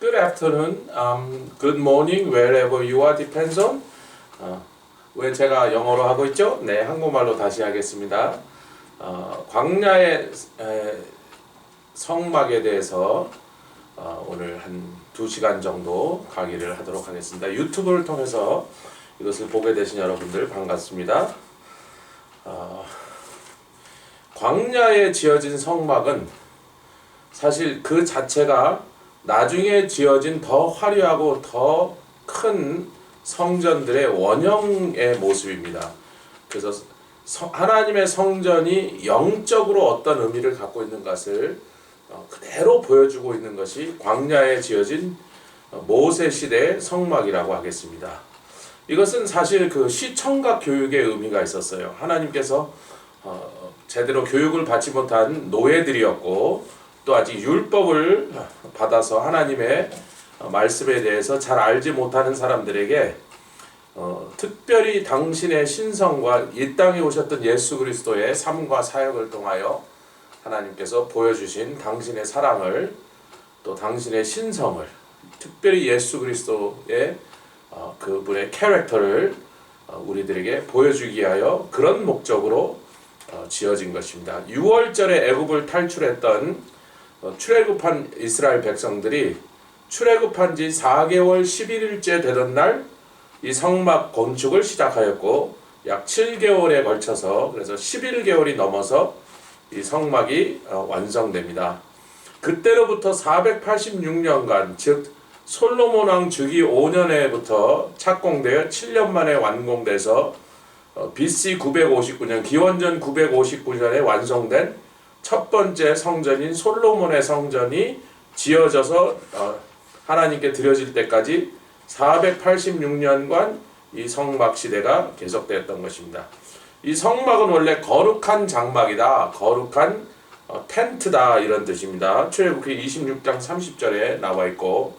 Good afternoon, good morning, wherever you are, depends on. 왜 제가 영어로 하고 있죠? 네, 한국말로 다시 하겠습니다. 광야의 성막에 대해서 오늘 한 2시간 정도 강의를 하도록 하겠습니다. 유튜브를 통해서 이것을 보게 되신 여러분들 반갑습니다. 광야에 지어진 성막은 사실 그 자체가 나중에 지어진 더 화려하고 더 큰 성전들의 원형의 모습입니다. 그래서 하나님의 성전이 영적으로 어떤 의미를 갖고 있는 것을 그대로 보여주고 있는 것이 광야에 지어진 모세 시대의 성막이라고 하겠습니다. 이것은 사실 그 시청각 교육의 의미가 있었어요. 하나님께서 제대로 교육을 받지 못한 노예들이었고 또 아직 율법을 받아서 하나님의 말씀에 대해서 잘 알지 못하는 사람들에게 특별히 당신의 신성과 이 땅에 오셨던 예수 그리스도의 삶과 사역을 통하여 하나님께서 보여주신 당신의 사랑을 또 당신의 신성을 특별히 예수 그리스도의 그분의 캐릭터를 우리들에게 보여주기 위하여 그런 목적으로 지어진 것입니다. 6월절에 애굽을 탈출했던 출애굽한 이스라엘 백성들이 출애굽한 지 4개월 11일째 되던 날 이 성막 건축을 시작하였고 약 7개월에 걸쳐서 그래서 11개월이 넘어서 이 성막이 완성됩니다. 그때로부터 486년간 즉 솔로몬 왕 주기 5년에부터 착공되어 7년 만에 완공돼서 BC 959년 기원전 959년에 완성된 첫 번째 성전인 솔로몬의 성전이 지어져서 하나님께 드려질 때까지 486년간 이 성막 시대가 계속되었던 것입니다. 이 성막은 원래 거룩한 장막이다, 거룩한 텐트다 이런 뜻입니다. 출애굽기 26장 30절에 나와 있고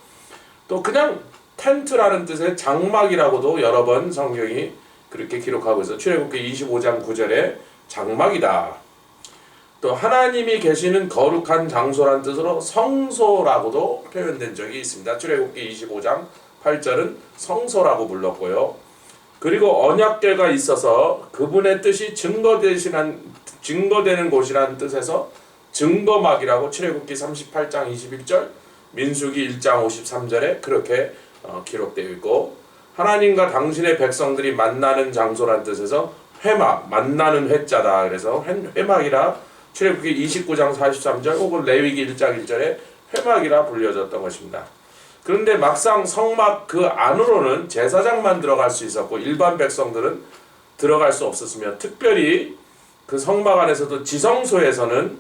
또 그냥 텐트라는 뜻의 장막이라고도 여러 번 성경이 그렇게 기록하고 있어서 출애굽기 25장 9절에 장막이다. 또 하나님이 계시는 거룩한 장소란 뜻으로 성소라고도 표현된 적이 있습니다. 출애굽기 25장 8절은 성소라고 불렀고요. 그리고 언약궤가 있어서 그분의 뜻이 증거되는 곳이라는 뜻에서 증거막이라고 출애굽기 38장 21절 민수기 1장 53절에 그렇게 기록되어 있고 하나님과 당신의 백성들이 만나는 장소란 뜻에서 회막, 만나는 회자다. 그래서 회막이라 출애굽기 29장 43절 혹은 레위기 1장 1절에 회막이라 불려졌던 것입니다. 그런데 막상 성막 그 안으로는 제사장만 들어갈 수 있었고 일반 백성들은 들어갈 수 없었으며 특별히 그 성막 안에서도 지성소에서는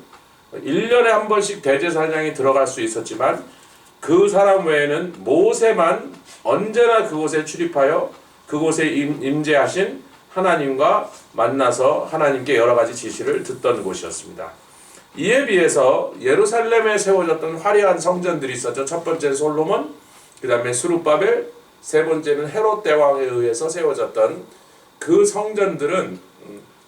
1년에 한 번씩 대제사장이 들어갈 수 있었지만 그 사람 외에는 모세만 언제나 그곳에 출입하여 그곳에 임재하신 하나님과 만나서 하나님께 여러 가지 지시를 듣던 곳이었습니다. 이에 비해서 예루살렘에 세워졌던 화려한 성전들이 있었죠. 첫 번째는 솔로몬, 그 다음에 수룹바벨, 세 번째는 헤롯 대왕에 의해서 세워졌던 그 성전들은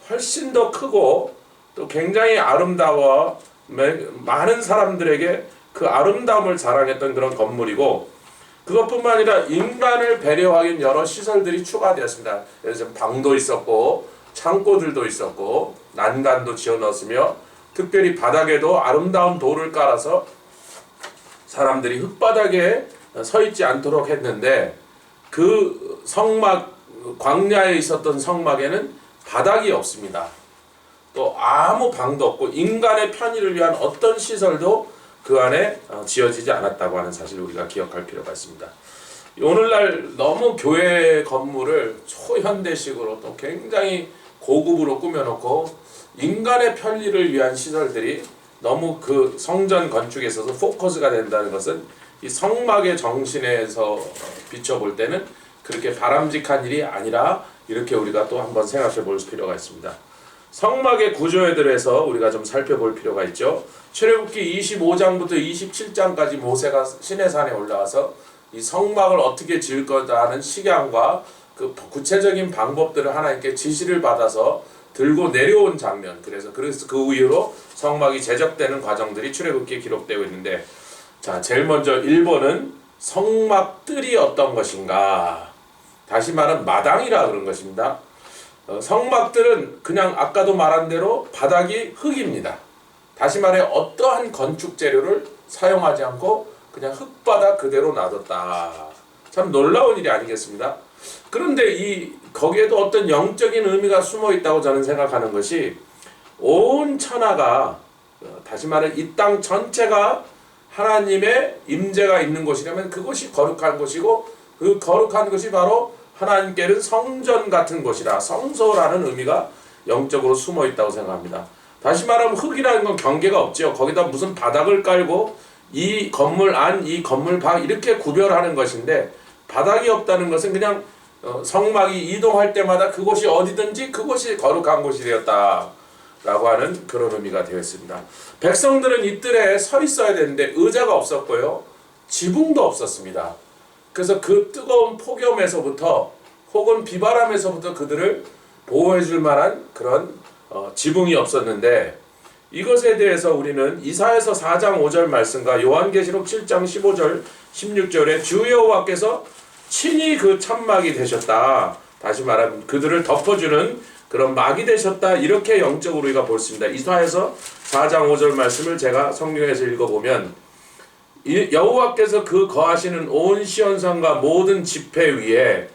훨씬 더 크고 또 굉장히 아름다워 많은 사람들에게 그 아름다움을 자랑했던 그런 건물이고 그것뿐만 아니라 인간을 배려하기 위한 여러 시설들이 추가되었습니다. 예를 들면 방도 있었고 창고들도 있었고 난간도 지어 넣었으며 특별히 바닥에도 아름다운 돌을 깔아서 사람들이 흙바닥에 서 있지 않도록 했는데 그 성막 광야에 있었던 성막에는 바닥이 없습니다. 또 아무 방도 없고 인간의 편의를 위한 어떤 시설도 그 안에 지어지지 않았다고 하는 사실을 우리가 기억할 필요가 있습니다. 오늘날 너무 교회 건물을 초현대식으로 또 굉장히 고급으로 꾸며놓고 인간의 편리를 위한 시설들이 너무 그 성전 건축에 있어서 포커스가 된다는 것은 이 성막의 정신에서 비춰볼 때는 그렇게 바람직한 일이 아니라 이렇게 우리가 또 한번 생각해 볼 필요가 있습니다. 성막의 구조에 대해서 우리가 좀 살펴볼 필요가 있죠. 출애굽기 25장부터 27장까지 모세가 시내산에 올라와서 이 성막을 어떻게 지을 거다 하는 식양과 그 구체적인 방법들을 하나님께 지시를 받아서 들고 내려온 장면. 그래서 그 이후로 성막이 제작되는 과정들이 출애굽기에 기록되고 있는데, 자, 제일 먼저 1번은 성막들이 어떤 것인가? 다시 말하면 마당이라 그런 것입니다. 성막들은 그냥 아까도 말한 대로 바닥이 흙입니다. 다시 말해 어떠한 건축 재료를 사용하지 않고 그냥 흙바닥 그대로 놔뒀다. 참 놀라운 일이 아니겠습니다. 그런데 거기에도 어떤 영적인 의미가 숨어 있다고 저는 생각하는 것이, 온 천하가, 다시 말해 이 땅 전체가 하나님의 임재가 있는 곳이라면 그곳이 거룩한 곳이고, 그 거룩한 것이 바로 하나님께는 성전 같은 곳이라, 성소라는 의미가 영적으로 숨어 있다고 생각합니다. 다시 말하면 흙이라는 건 경계가 없죠. 거기다 무슨 바닥을 깔고 이 건물 안, 이 건물 밖 이렇게 구별하는 것인데, 바닥이 없다는 것은 그냥 성막이 이동할 때마다 그곳이 어디든지 그곳이 거룩한 곳이 되었다 라고 하는 그런 의미가 되었습니다. 백성들은 이 뜰에 서 있어야 되는데 의자가 없었고요, 지붕도 없었습니다. 그래서 그 뜨거운 폭염에서부터 혹은 비바람에서부터 그들을 보호해 줄 만한 그런 지붕이 없었는데, 이것에 대해서 우리는 이사야서 4장 5절 말씀과 요한계시록 7장 15절 16절에 주 여호와께서 친히 그 천막이 되셨다, 다시 말하면 그들을 덮어주는 그런 막이 되셨다, 이렇게 영적으로 우리가 볼 수 있습니다. 이사야서 4장 5절 말씀을 제가 성경에서 읽어보면, 여호와께서 그 거하시는 온 시온산과 모든 지폐 위에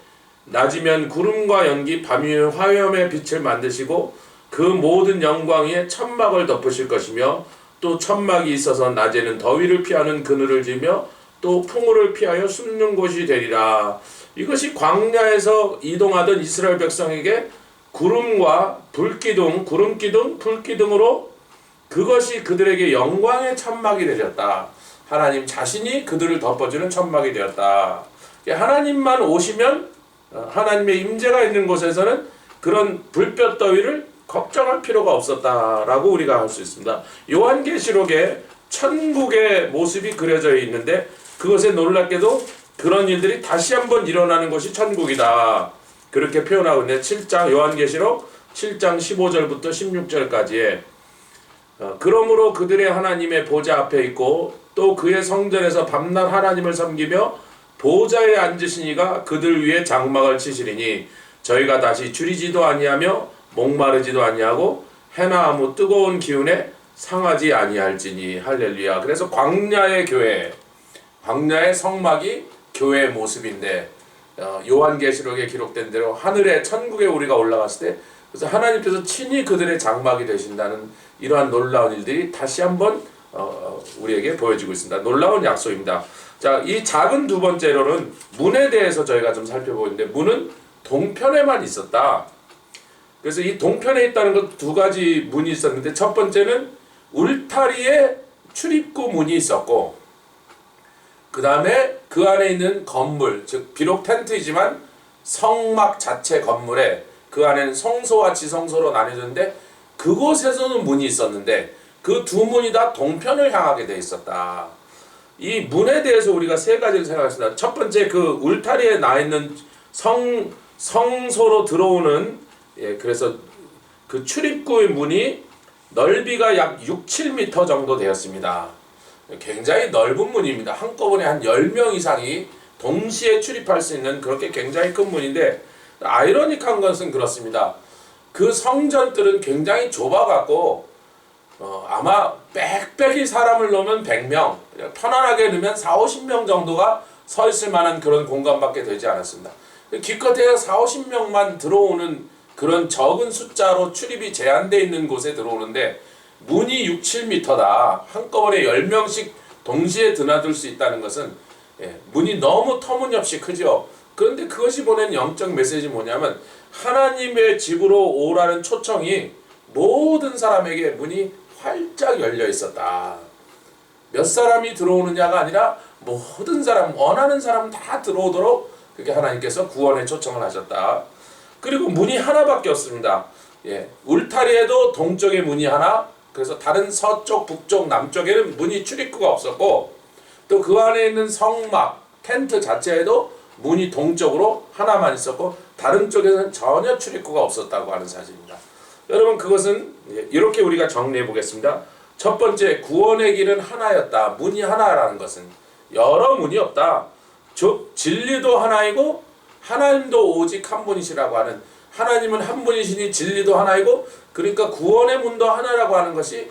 낮이면 구름과 연기, 밤이면 화염의 빛을 만드시고 그 모든 영광 위에 천막을 덮으실 것이며, 또 천막이 있어서 낮에는 더위를 피하는 그늘을 지며 또 풍우를 피하여 숨는 곳이 되리라. 이것이 광야에서 이동하던 이스라엘 백성에게 구름과 불기둥, 구름기둥, 불기둥으로 그것이 그들에게 영광의 천막이 되었다. 하나님 자신이 그들을 덮어주는 천막이 되었다. 하나님만 오시면, 하나님의 임재가 있는 곳에서는 그런 불볕 더위를 걱정할 필요가 없었다라고 우리가 할 수 있습니다. 요한계시록에 천국의 모습이 그려져 있는데, 그것에 놀랍게도 그런 일들이 다시 한번 일어나는 것이 천국이다, 그렇게 표현하고 있는데, 7장 요한계시록 7장 15절부터 16절까지에 그러므로 그들의 하나님의 보좌 앞에 있고 또 그의 성전에서 밤낮 하나님을 섬기며 보좌에 앉으신 이가 그들 위에 장막을 치시리니 저희가 다시 줄이지도 아니하며 목마르지도 아니하고 해나 아무 뜨거운 기운에 상하지 아니할지니. 할렐루야. 그래서 광야의 교회, 광야의 성막이 교회의 모습인데, 요한계시록에 기록된 대로 하늘에 천국에 우리가 올라갔을 때, 그래서 하나님께서 친히 그들의 장막이 되신다는 이러한 놀라운 일들이 다시 한번 우리에게 보여지고 있습니다. 놀라운 약속입니다. 자, 이 작은 두 번째로는 문에 대해서 저희가 좀 살펴보고 있는데, 문은 동편에만 있었다. 그래서 이 동편에 있다는 것 두 가지 문이 있었는데, 첫 번째는 울타리에 출입구 문이 있었고, 그 다음에 그 안에 있는 건물, 즉 비록 텐트이지만 성막 자체 건물에 그 안에는 성소와 지성소로 나뉘었는데, 그곳에서는 문이 있었는데 그 두 문이 다 동편을 향하게 되어 있었다. 이 문에 대해서 우리가 세 가지를 생각했습니다. 첫 번째, 그 울타리에 나 있는 성소로 들어오는, 그래서 그 출입구의 문이 넓이가 약 6, 7m 정도 되었습니다. 굉장히 넓은 문입니다. 한꺼번에 한 10명 이상이 동시에 출입할 수 있는 그렇게 굉장히 큰 문인데, 아이러니한 것은 그렇습니다. 그 성전들은 굉장히 좁아갖고 아마 빽빽이 사람을 넣으면 100명, 편안하게 넣으면 4, 50명 정도가 서 있을 만한 그런 공간밖에 되지 않았습니다. 기껏해야 4, 50명만 들어오는 그런 적은 숫자로 출입이 제한되어 있는 곳에 들어오는데, 문이 6, 7m다. 한꺼번에 10명씩 동시에 드나들 수 있다는 것은, 문이 너무 터무니없이 크죠. 그런데 그것이 보낸 영적 메시지 뭐냐면, 하나님의 집으로 오라는 초청이 모든 사람에게 문이 활짝 열려 있었다. 몇 사람이 들어오느냐가 아니라 모든 사람, 원하는 사람 다 들어오도록 그렇게 하나님께서 구원의 초청을 하셨다. 그리고 문이 하나밖에 없습니다. 울타리에도 동쪽에 문이 하나, 그래서 다른 서쪽, 북쪽, 남쪽에는 문이 출입구가 없었고, 또 그 안에 있는 성막, 텐트 자체에도 문이 동쪽으로 하나만 있었고 다른 쪽에서는 전혀 출입구가 없었다고 하는 사실입니다. 여러분, 그것은 이렇게 우리가 정리해 보겠습니다. 첫 번째, 구원의 길은 하나였다. 문이 하나라는 것은 여러 문이 없다. 진리도 하나이고 하나님도 오직 한 분이시라고 하는, 하나님은 한 분이시니 진리도 하나이고, 그러니까 구원의 문도 하나라고 하는 것이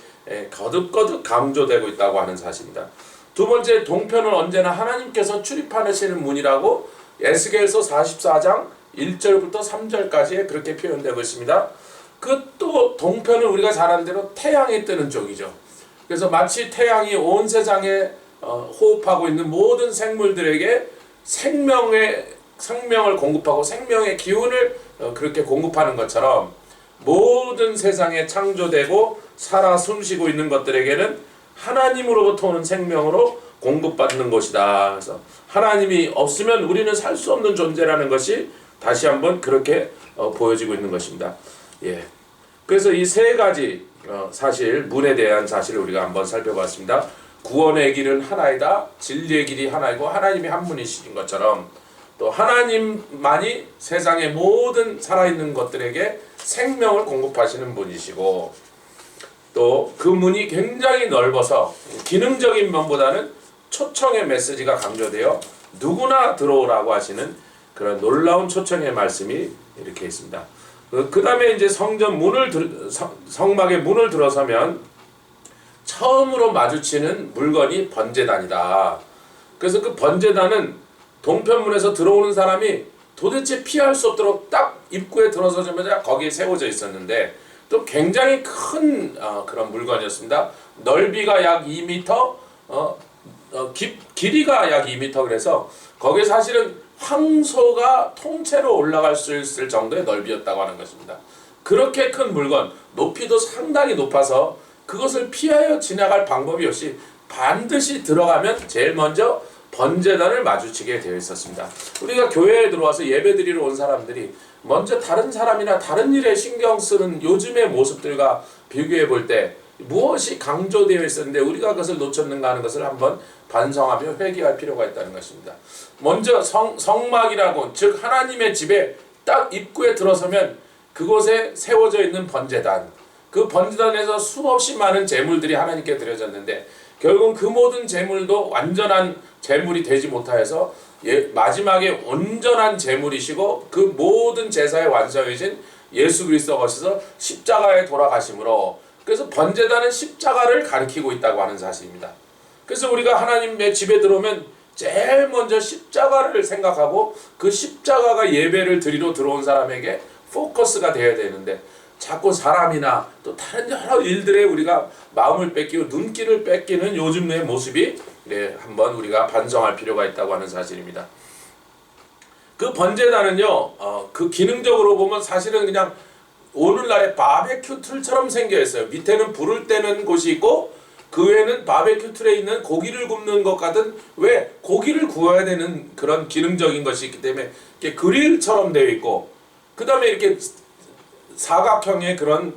거듭거듭 강조되고 있다고 하는 사실입니다. 두 번째, 동편은 언제나 하나님께서 출입하시는 문이라고 에스겔서 44장 1절부터 3절까지 그렇게 표현되고 있습니다. 그 또 동편은 우리가 잘 아는 대로 태양이 뜨는 쪽이죠. 그래서 마치 태양이 온 세상에 호흡하고 있는 모든 생물들에게 생명을 공급하고 생명의 기운을 그렇게 공급하는 것처럼, 모든 세상에 창조되고 살아 숨쉬고 있는 것들에게는 하나님으로부터 오는 생명으로 공급받는 것이다. 그래서 하나님이 없으면 우리는 살 수 없는 존재라는 것이 다시 한번 그렇게 보여지고 있는 것입니다. 예. 그래서 이 세 가지 사실, 문에 대한 사실을 우리가 한번 살펴봤습니다. 구원의 길은 하나이다, 진리의 길이 하나이고 하나님이 한 분이신 것처럼, 또 하나님만이 세상의 모든 살아있는 것들에게 생명을 공급하시는 분이시고, 또 그 문이 굉장히 넓어서 기능적인 면보다는 초청의 메시지가 강조되어 누구나 들어오라고 하시는 그런 놀라운 초청의 말씀이 이렇게 있습니다. 그 다음에 이제 성막의 문을 들어서면 처음으로 마주치는 물건이 번제단이다. 그래서 그 번제단은 동편문에서 들어오는 사람이 도대체 피할 수 없도록 딱 입구에 들어서자마자 거기에 세워져 있었는데, 또 굉장히 큰 그런 물건이었습니다. 넓이가 약 2m, 길이가 약 2m, 그래서 거기에 사실은 황소가 통째로 올라갈 수 있을 정도의 넓이였다고 하는 것입니다. 그렇게 큰 물건, 높이도 상당히 높아서 그것을 피하여 지나갈 방법이 없이 반드시 들어가면 제일 먼저 번제단을 마주치게 되어 있었습니다. 우리가 교회에 들어와서 예배드리러 온 사람들이 먼저 다른 사람이나 다른 일에 신경 쓰는 요즘의 모습들과 비교해 볼 때 무엇이 강조되어 있었는데 우리가 그것을 놓쳤는가 하는 것을 한번 반성하며 회개할 필요가 있다는 것입니다. 먼저 성막이라고, 즉 하나님의 집에 딱 입구에 들어서면 그곳에 세워져 있는 번제단, 그 번제단에서 수없이 많은 제물들이 하나님께 드려졌는데, 결국 그 모든 제물도 완전한 제물이 되지 못하여서 마지막에 온전한 제물이시고 그 모든 제사의 완성이신 예수 그리스도가 오셔서 십자가에 돌아가심으로, 그래서 번제단은 십자가를 가리키고 있다고 하는 사실입니다. 그래서 우리가 하나님의 집에 들어오면 제일 먼저 십자가를 생각하고 그 십자가가 예배를 드리러 들어온 사람에게 포커스가 되어야 되는데, 자꾸 사람이나 또 다른 여러 일들에 우리가 마음을 뺏기고 눈길을 뺏기는 요즘의 모습이 한번 우리가 반성할 필요가 있다고 하는 사실입니다. 그 번제단은요, 그 기능적으로 보면 사실은 그냥 오늘날의 바베큐 틀처럼 생겨 있어요. 밑에는 불을 떼는 곳이 있고 그 외에는 바베큐 틀에 있는 고기를 굽는 것 같은, 왜 고기를 구워야 되는 그런 기능적인 것이 있기 때문에 이렇게 그릴처럼 되어 있고, 그 다음에 이렇게 사각형의 그런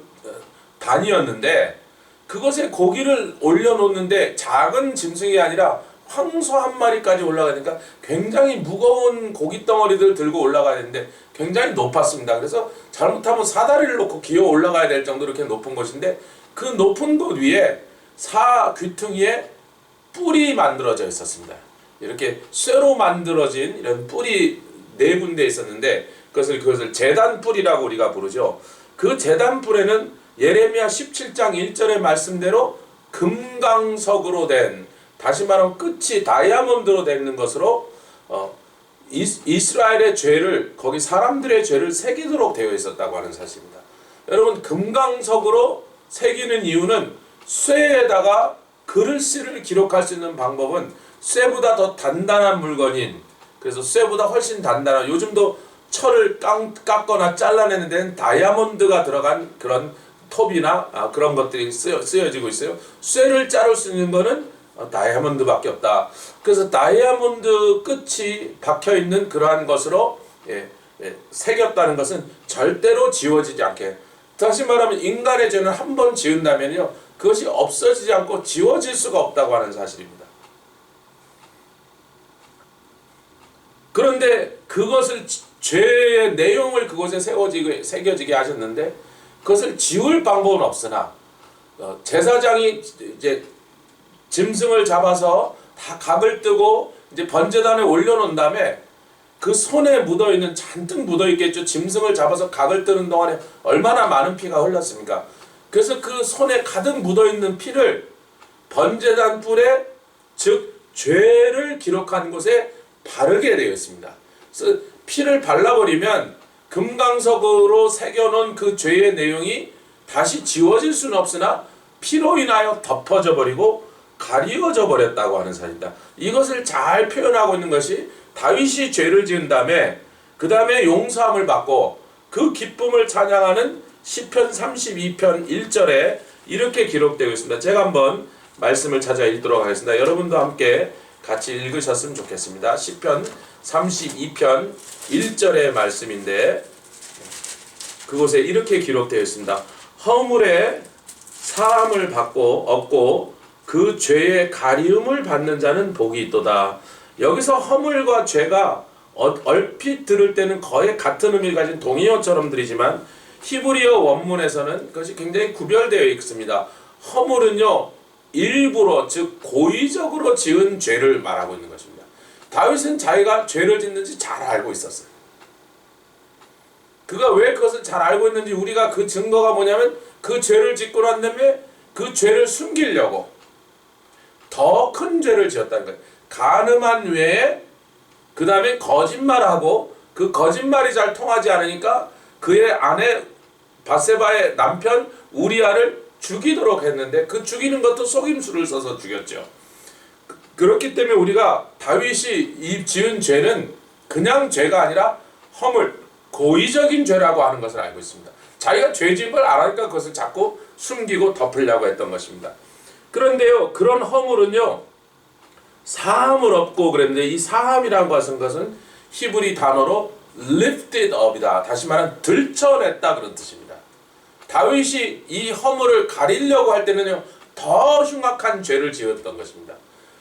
단이었는데, 그것에 고기를 올려놓는데 작은 짐승이 아니라 황소 한 마리까지 올라가니까 굉장히 무거운 고기 덩어리들 들고 올라가야 되는데 굉장히 높았습니다. 그래서 잘못하면 사다리를 놓고 기어 올라가야 될 정도로 이렇게 높은 곳인데, 그 높은 곳 위에 귀퉁이에 뿔이 만들어져 있었습니다. 이렇게 쇠로 만들어진 이런 뿔이 4군데 있었는데 그것을 제단뿔이라고 우리가 부르죠. 그 제단뿔에는 예레미야 17장 1절의 말씀대로 금강석으로 된, 다시 말하면 끝이 다이아몬드로 되는 것으로 이스라엘의 죄를, 거기 사람들의 죄를 새기도록 되어 있었다고 하는 사실입니다. 여러분, 금강석으로 새기는 이유는 쇠에다가 글씨를 기록할 수 있는 방법은 쇠보다 더 단단한 물건인, 그래서 쇠보다 훨씬 단단한, 요즘도 철을 깎거나 잘라내는 데는 다이아몬드가 들어간 그런 톱이나 그런 것들이 쓰여지고 있어요. 쇠를 자를 수 있는 거는 다이아몬드밖에 없다. 그래서 다이아몬드 끝이 박혀있는 그러한 것으로 새겼다는 것은 절대로 지워지지 않게, 다시 말하면 인간의 죄는 한 번 지은다면요, 그것이 없어지지 않고 지워질 수가 없다고 하는 사실입니다. 그런데 그것을, 죄의 내용을 그곳에 새겨지게 하셨는데 그것을 지울 방법은 없으나, 제사장이 이제 짐승을 잡아서 다 각을 뜨고 이제 번제단에 올려놓은 다음에 그 손에 묻어있는, 잔뜩 묻어있겠죠. 짐승을 잡아서 각을 뜨는 동안에 얼마나 많은 피가 흘렀습니까? 그래서 그 손에 가득 묻어있는 피를 번제단 뿔에, 즉 죄를 기록한 곳에 바르게 되어 있습니다. 그래서 피를 발라버리면 금강석으로 새겨놓은 그 죄의 내용이 다시 지워질 수는 없으나 피로 인하여 덮어져 버리고 가리워져 버렸다고 하는 사실이다. 이것을 잘 표현하고 있는 것이 다윗이 죄를 지은 다음에 그 다음에 용서함을 받고 그 기쁨을 찬양하는 시편 32편 1절에 이렇게 기록되어 있습니다. 제가 한번 말씀을 찾아 읽도록 하겠습니다. 여러분도 함께 같이 읽으셨으면 좋겠습니다. 시편 32편 1절의 말씀인데 그곳에 이렇게 기록되어 있습니다. 허물에 사함을 받고 얻고 그 죄의 가리움을 받는 자는 복이 있도다. 여기서 허물과 죄가 얼핏 들을 때는 거의 같은 의미를 가진 동의어처럼 들리지만 히브리어 원문에서는 그것이 굉장히 구별되어 있습니다. 허물은요, 일부러, 즉 고의적으로 지은 죄를 말하고 있는 것입니다. 다윗은 자기가 죄를 짓는지 잘 알고 있었어요. 그가 왜 그것을 잘 알고 있는지 우리가 그 증거가 뭐냐면 그 죄를 짓고 난 다음에 그 죄를 숨기려고 더 큰 죄를 지었다는 거예요. 간음한 외에 그 다음에 거짓말하고 그 거짓말이 잘 통하지 않으니까 그의 아내 바세바의 남편 우리아를 죽이도록 했는데 그 죽이는 것도 속임수를 써서 죽였죠. 그렇기 때문에 우리가 다윗이 이 지은 죄는 그냥 죄가 아니라 허물, 고의적인 죄라고 하는 것을 알고 있습니다. 자기가 죄 지은 걸 알아니까 그것을 자꾸 숨기고 덮으려고 했던 것입니다. 그런데요, 그런 허물은요, 사함을 얻고 그랬는데 이 사함이라는 것은 히브리 단어로 lifted up이다. 다시 말하면 들춰냈다 그런 뜻입니다. 다윗이 이 허물을 가리려고 할 때는요, 더 흉악한 죄를 지었던 것입니다.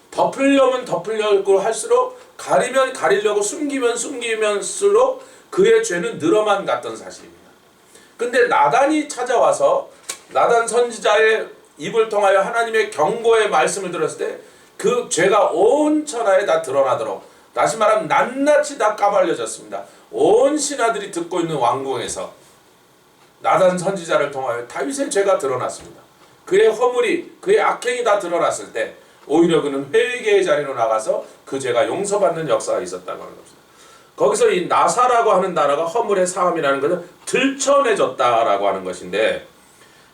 덮으려면 덮으려고 할수록 가리면 가리려고 숨기면 숨기면수록 그의 죄는 늘어만 갔던 사실입니다. 근데 나단이 찾아와서 나단 선지자의 입을 통하여 하나님의 경고의 말씀을 들었을 때 그 죄가 온 천하에 다 드러나도록, 다시 말하면 낱낱이 다 까발려졌습니다. 온 신하들이 듣고 있는 왕궁에서 나단 선지자를 통하여 다윗의 죄가 드러났습니다. 그의 허물이, 그의 악행이 다 드러났을 때 오히려 그는 회개의 자리로 나가서 그 죄가 용서받는 역사가 있었다고 하는 것입니다. 거기서 이 나사라고 하는 단어가 허물의 사함이라는 것은 들춰내졌다라고 하는 것인데,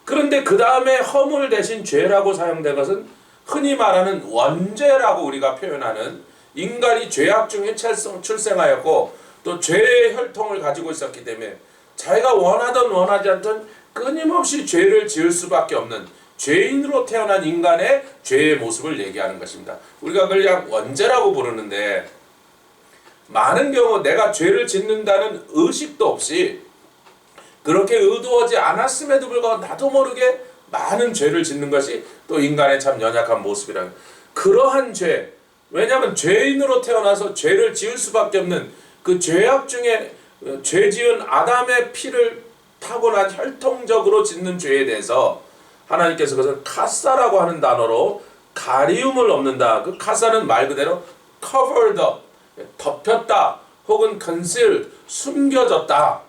그런데 그 다음에 허물 대신 죄라고 사용된 것은 흔히 말하는 원죄라고 우리가 표현하는, 인간이 죄악 중에 출생하였고 또 죄의 혈통을 가지고 있었기 때문에 자기가 원하든 원하지 않든 끊임없이 죄를 지을 수밖에 없는 죄인으로 태어난 인간의 죄의 모습을 얘기하는 것입니다. 우리가 그걸 그냥 원죄라고 부르는데, 많은 경우 내가 죄를 짓는다는 의식도 없이 그렇게 의도하지 않았음에도 불구하고 나도 모르게 많은 죄를 짓는 것이 또 인간의 참 연약한 모습이라는, 그러한 죄, 왜냐하면 죄인으로 태어나서 죄를 지을 수밖에 없는 그 죄악 중에 죄 지은 아담의 피를 타고난 혈통적으로 짓는 죄에 대해서 하나님께서 그것을 카사라고 하는 단어로 가리움을 없는다. 그 카사는 말 그대로 covered up, 덮였다, 혹은 concealed, 숨겨졌다.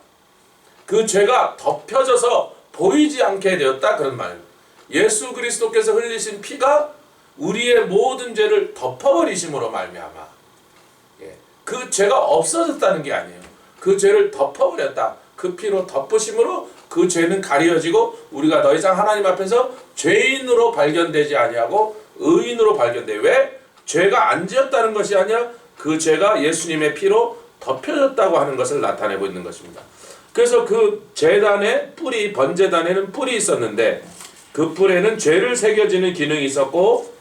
그 죄가 덮여져서 보이지 않게 되었다, 그런 말. 예수 그리스도께서 흘리신 피가 우리의 모든 죄를 덮어버리심으로 말미암아, 그 죄가 없어졌다는 게 아니에요. 그 죄를 덮어버렸다. 그 피로 덮으심으로 그 죄는 가려지고 우리가 더 이상 하나님 앞에서 죄인으로 발견되지 아니하고 의인으로 발견돼. 왜? 죄가 안 지었다는 것이 아니라 그 죄가 예수님의 피로 덮여졌다고 하는 것을 나타내고 있는 것입니다. 그래서 그 제단의 뿔이, 번제단에는 뿔이 있었는데 그 뿔에는 죄를 새겨지는 기능이 있었고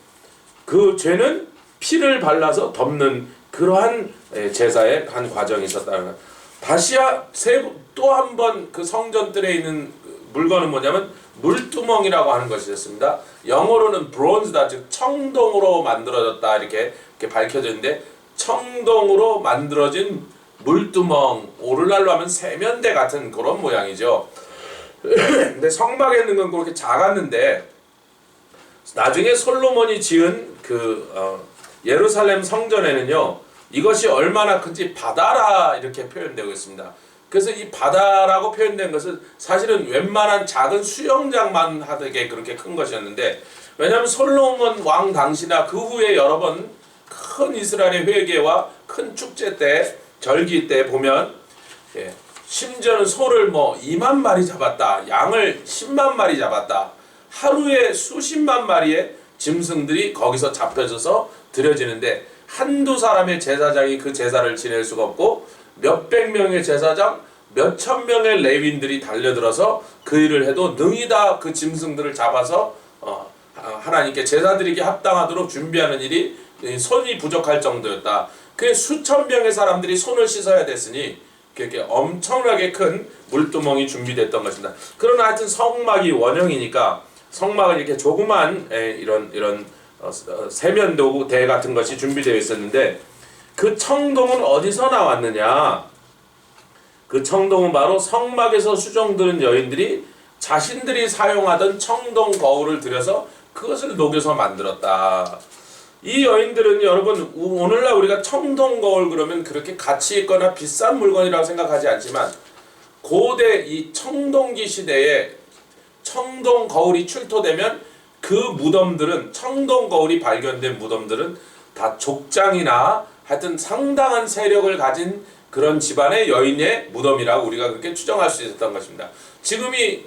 그 죄는 피를 발라서 덮는 그러한 제사의 한 과정이 있었다는 것. 다시야 또 한 번 그 성전뜰에 있는 물건은 뭐냐면 물두멍이라고 하는 것이었습니다. 영어로는 브론즈다, 즉 청동으로 만들어졌다, 이렇게 밝혀졌는데, 청동으로 만들어진 물두멍, 오늘날로 하면 세면대 같은 그런 모양이죠. 근데 성막에 있는 건 그렇게 작았는데 나중에 솔로몬이 지은 예루살렘 성전에는요, 이것이 얼마나 큰지 바다라 이렇게 표현되고 있습니다. 그래서 이 바다라고 표현된 것은 사실은 웬만한 작은 수영장만 하되게 그렇게 큰 것이었는데, 왜냐하면 솔로몬 왕 당시나 그 후에 여러 번 큰 이스라엘의 회개와 큰 축제 때, 절기 때 보면, 심지어는 소를 2만 마리 잡았다, 양을 10만 마리 잡았다, 하루에 수십만 마리의 짐승들이 거기서 잡혀져서 드려지는데, 한두 사람의 제사장이 그 제사를 지낼 수가 없고, 몇백 명의 제사장, 몇천 명의 레위인들이 달려들어서 그 일을 해도 능히 다 그 짐승들을 잡아서 하나님께 제사드리기 합당하도록 준비하는 일이 손이 부족할 정도였다. 그 수천 명의 사람들이 손을 씻어야 됐으니 그렇게 엄청나게 큰 물두멍이 준비됐던 것입니다. 그러나 하여튼 성막이 원형이니까 성막은 이렇게 조그만 이런 세면도구 대 같은 것이 준비되어 있었는데, 그 청동은 어디서 나왔느냐? 그 청동은 바로 성막에서 수종드는 여인들이 자신들이 사용하던 청동 거울을 들여서 그것을 녹여서 만들었다. 이 여인들은 여러분, 오늘날 우리가 청동 거울 그러면 그렇게 가치 있거나 비싼 물건이라고 생각하지 않지만, 고대 이 청동기 시대에 청동 거울이 출토되면 그 무덤들은, 청동 거울이 발견된 무덤들은 다 족장이나 하여튼 상당한 세력을 가진 그런 집안의 여인의 무덤이라고 우리가 그렇게 추정할 수 있었던 것입니다. 지금이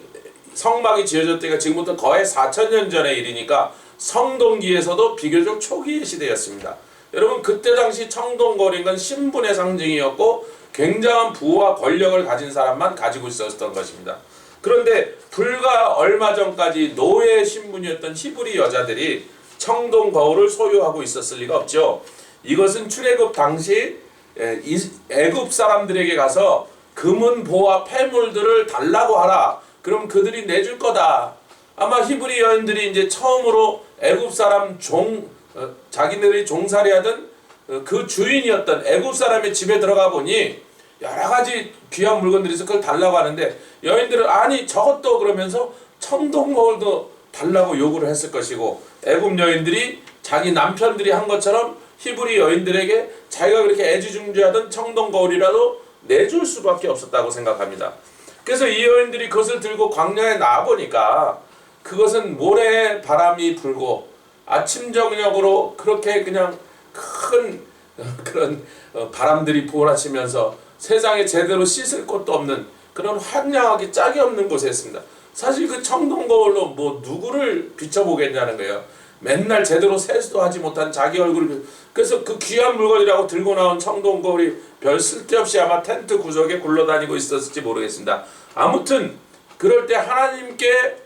성막이 지어졌을 때가 지금부터 거의 4,000년 전의 일이니까 성동기에서도 비교적 초기의 시대였습니다. 여러분, 그때 당시 청동거울인 건 신분의 상징이었고 굉장한 부와 권력을 가진 사람만 가지고 있었던 것입니다. 그런데 불과 얼마 전까지 노예 신분이었던 히브리 여자들이 청동거울을 소유하고 있었을 리가 없죠. 이것은 출애굽 당시 애굽 사람들에게 가서 금은 보와 폐물들을 달라고 하라. 그럼 그들이 내줄 거다. 아마 히브리 여인들이 이제 처음으로 애굽 사람 자기네들이 종살이하던 그 주인이었던 애굽 사람의 집에 들어가 보니 여러 가지 귀한 물건들이 있어 그걸 달라고 하는데, 여인들은 아니 저것도 그러면서 청동거울도 달라고 요구를 했을 것이고, 애굽 여인들이 자기 남편들이 한 것처럼 히브리 여인들에게 자기가 그렇게 애지중지하던 청동거울이라도 내줄 수밖에 없었다고 생각합니다. 그래서 이 여인들이 그것을 들고 광야에 나와보니까 그것은 모래 바람이 불고 아침 저녁으로 그렇게 그냥 큰 그런 바람들이 부어라치면서 세상에 제대로 씻을 곳도 없는 그런 황량하게 짝이 없는 곳에 있습니다. 사실 그 청동거울로 누구를 비춰보겠냐는 거예요. 맨날 제대로 세수도 하지 못한 자기 얼굴을, 그래서 그 귀한 물건이라고 들고 나온 청동거울이 별 쓸데없이 아마 텐트 구석에 굴러다니고 있었을지 모르겠습니다. 아무튼 그럴 때 하나님께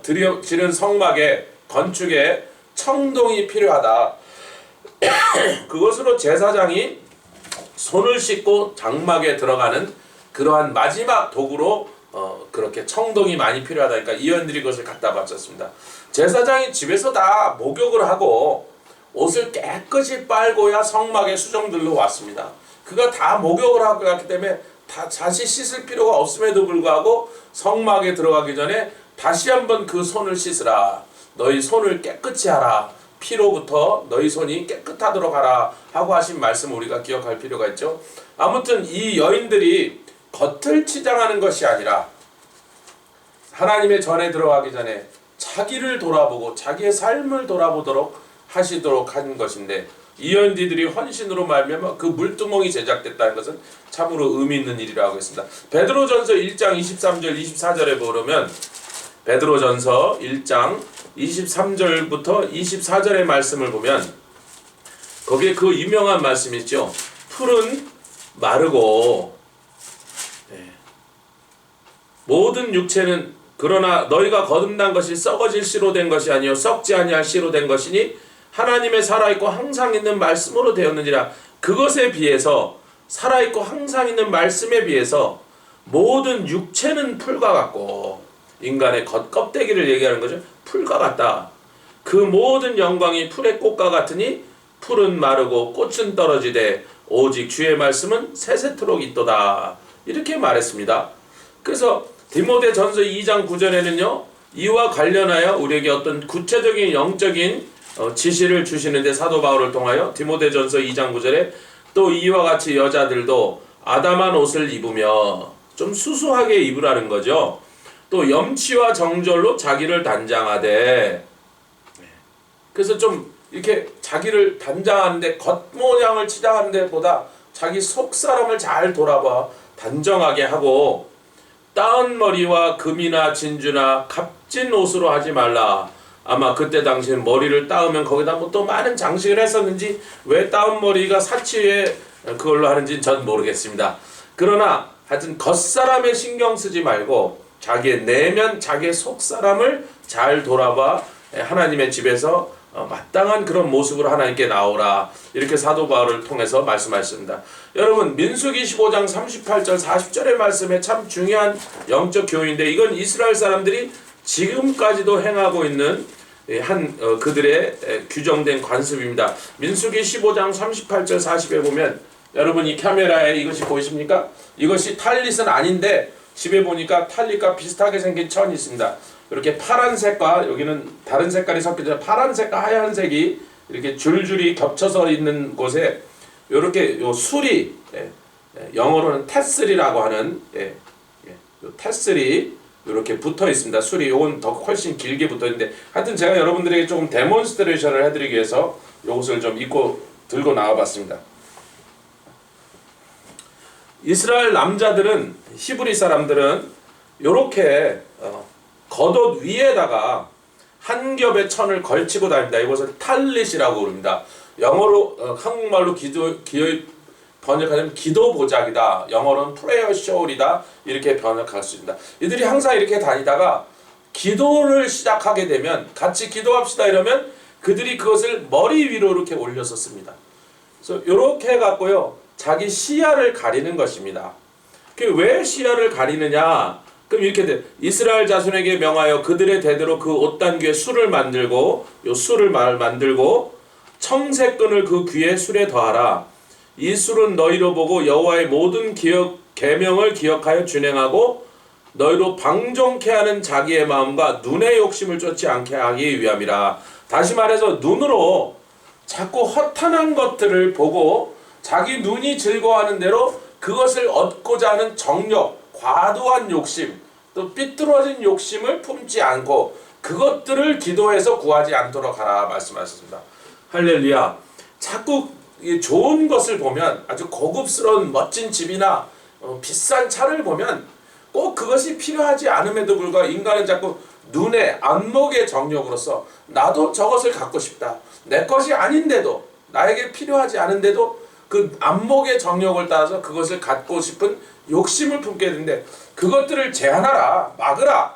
드려지는 성막의 건축에 청동이 필요하다. 그것으로 제사장이 손을 씻고 장막에 들어가는 그러한 마지막 도구로 그렇게 청동이 많이 필요하다니까 이 여인들이 그것을 갖다 바쳤습니다. 제사장이 집에서 다 목욕을 하고 옷을 깨끗이 빨고야 성막에 수종들로 왔습니다. 그가 다 목욕을 하고 갔기 때문에 다시 씻을 필요가 없음에도 불구하고 성막에 들어가기 전에 다시 한번 그 손을 씻으라. 너희 손을 깨끗이 하라. 피로부터 너희 손이 깨끗하도록 하라 하고 하신 말씀을 우리가 기억할 필요가 있죠. 아무튼 이 여인들이 겉을 치장하는 것이 아니라 하나님의 전에 들어가기 전에 자기를 돌아보고 자기의 삶을 돌아보도록 하시도록 한 것인데, 이 여인들이 헌신으로 말미암아 그 물두멍이 제작됐다는 것은 참으로 의미 있는 일이라고 했습니다. 베드로전서 1장 23절 24절에 보면, 베드로전서 1장 23절부터 24절의 말씀을 보면 거기에 그 유명한 말씀이 있죠. 풀은 마르고 모든 육체는 그러나 너희가 거듭난 것이 썩어질 씨로 된 것이 아니요 썩지 아니할 씨로 된 것이니 하나님의 살아있고 항상 있는 말씀으로 되었느니라. 그것에 비해서, 살아있고 항상 있는 말씀에 비해서 모든 육체는 풀과 같고, 인간의 겉껍데기를 얘기하는 거죠. 풀과 같다. 그 모든 영광이 풀의 꽃과 같으니 풀은 마르고 꽃은 떨어지되 오직 주의 말씀은 세세토록 있도다. 이렇게 말했습니다. 그래서 디모데전서 2장 9절에는요. 이와 관련하여 우리에게 어떤 구체적인 영적인 지시를 주시는데 사도 바울을 통하여 디모데전서 2장 9절에 또 이와 같이 여자들도 아담한 옷을 입으며 좀 수수하게 입으라는 거죠. 또 염치와 정절로 자기를 단장하되, 그래서 좀 이렇게 자기를 단장하는데 겉모양을 치장하는 데보다 자기 속사람을 잘 돌아봐 단정하게 하고, 따은 머리와 금이나 진주나 값진 옷으로 하지 말라. 아마 그때 당시에 머리를 따으면 거기다 뭐 또 많은 장식을 했었는지 왜 따은 머리가 사치에 그걸로 하는지는 전 모르겠습니다. 그러나 하여튼 겉사람에 신경 쓰지 말고 자기의 내면, 자기의 속사람을 잘 돌아봐 하나님의 집에서 마땅한 그런 모습으로 하나님께 나오라. 이렇게 사도 바울을 통해서 말씀하셨습니다. 여러분, 민수기 15장 38절 40절의 말씀에 참 중요한 영적 교훈인데, 이건 이스라엘 사람들이 지금까지도 행하고 있는 그들의 규정된 관습입니다. 민수기 15장 38절 40에 보면, 여러분 이 카메라에 이것이 보이십니까? 이것이 탈릿은 아닌데 집에 보니까 탈릿과 비슷하게 생긴 천이 있습니다. 이렇게 파란색과, 여기는 다른 색깔이 섞여져 파란색과 하얀색이 이렇게 줄줄이 겹쳐서 있는 곳에 이렇게 요 술이, 영어로는 테슬이라고 하는 요 테슬이 이렇게 붙어 있습니다. 술이 요건 더 훨씬 길게 붙어 있는데, 하여튼 제가 여러분들에게 조금 데몬스트레이션을 해드리기 위해서 요것을 좀 들고 나와봤습니다. 이스라엘 남자들은, 히브리 사람들은 요렇게 겉옷 위에다가 한 겹의 천을 걸치고 다닙니다. 이것을 탈릿이라고 부릅니다. 영어로 한국말로 번역하면 기도 보자기다. 영어로는 prayer shawl이다. 이렇게 번역할 수 있습니다. 이들이 항상 이렇게 다니다가 기도를 시작하게 되면, 같이 기도합시다 이러면 그들이 그것을 머리 위로 이렇게 올렸었습니다. 그래서 이렇게 해갖고요, 자기 시야를 가리는 것입니다. 왜 시야를 가리느냐? 그럼 이렇게 돼. 이스라엘 자손에게 명하여 그들의 대대로 그 옷단귀에 술을 만들고, 요 술을 만들고 청색끈을 그 귀에 술에 더하라. 이 술은 너희로 보고 여호와의 모든 계명을 기억하여 준행하고 너희로 방종케 하는 자기의 마음과 눈의 욕심을 쫓지 않게 하기 위함이라. 다시 말해서 눈으로 자꾸 허탄한 것들을 보고 자기 눈이 즐거워하는 대로 그것을 얻고자 하는 정욕, 과도한 욕심, 또 삐뚤어진 욕심을 품지 않고 그것들을 기도해서 구하지 않도록 하라 말씀하셨습니다. 할렐루야. 자꾸 좋은 것을 보면, 아주 고급스러운 멋진 집이나 비싼 차를 보면 꼭 그것이 필요하지 않음에도 불구하고 인간은 자꾸 눈의 안목의 정욕으로서 나도 저것을 갖고 싶다. 내 것이 아닌데도, 나에게 필요하지 않은데도 그 안목의 정욕을 따라서 그것을 갖고 싶은 욕심을 품게 되는데, 그것들을 제한하라, 막으라,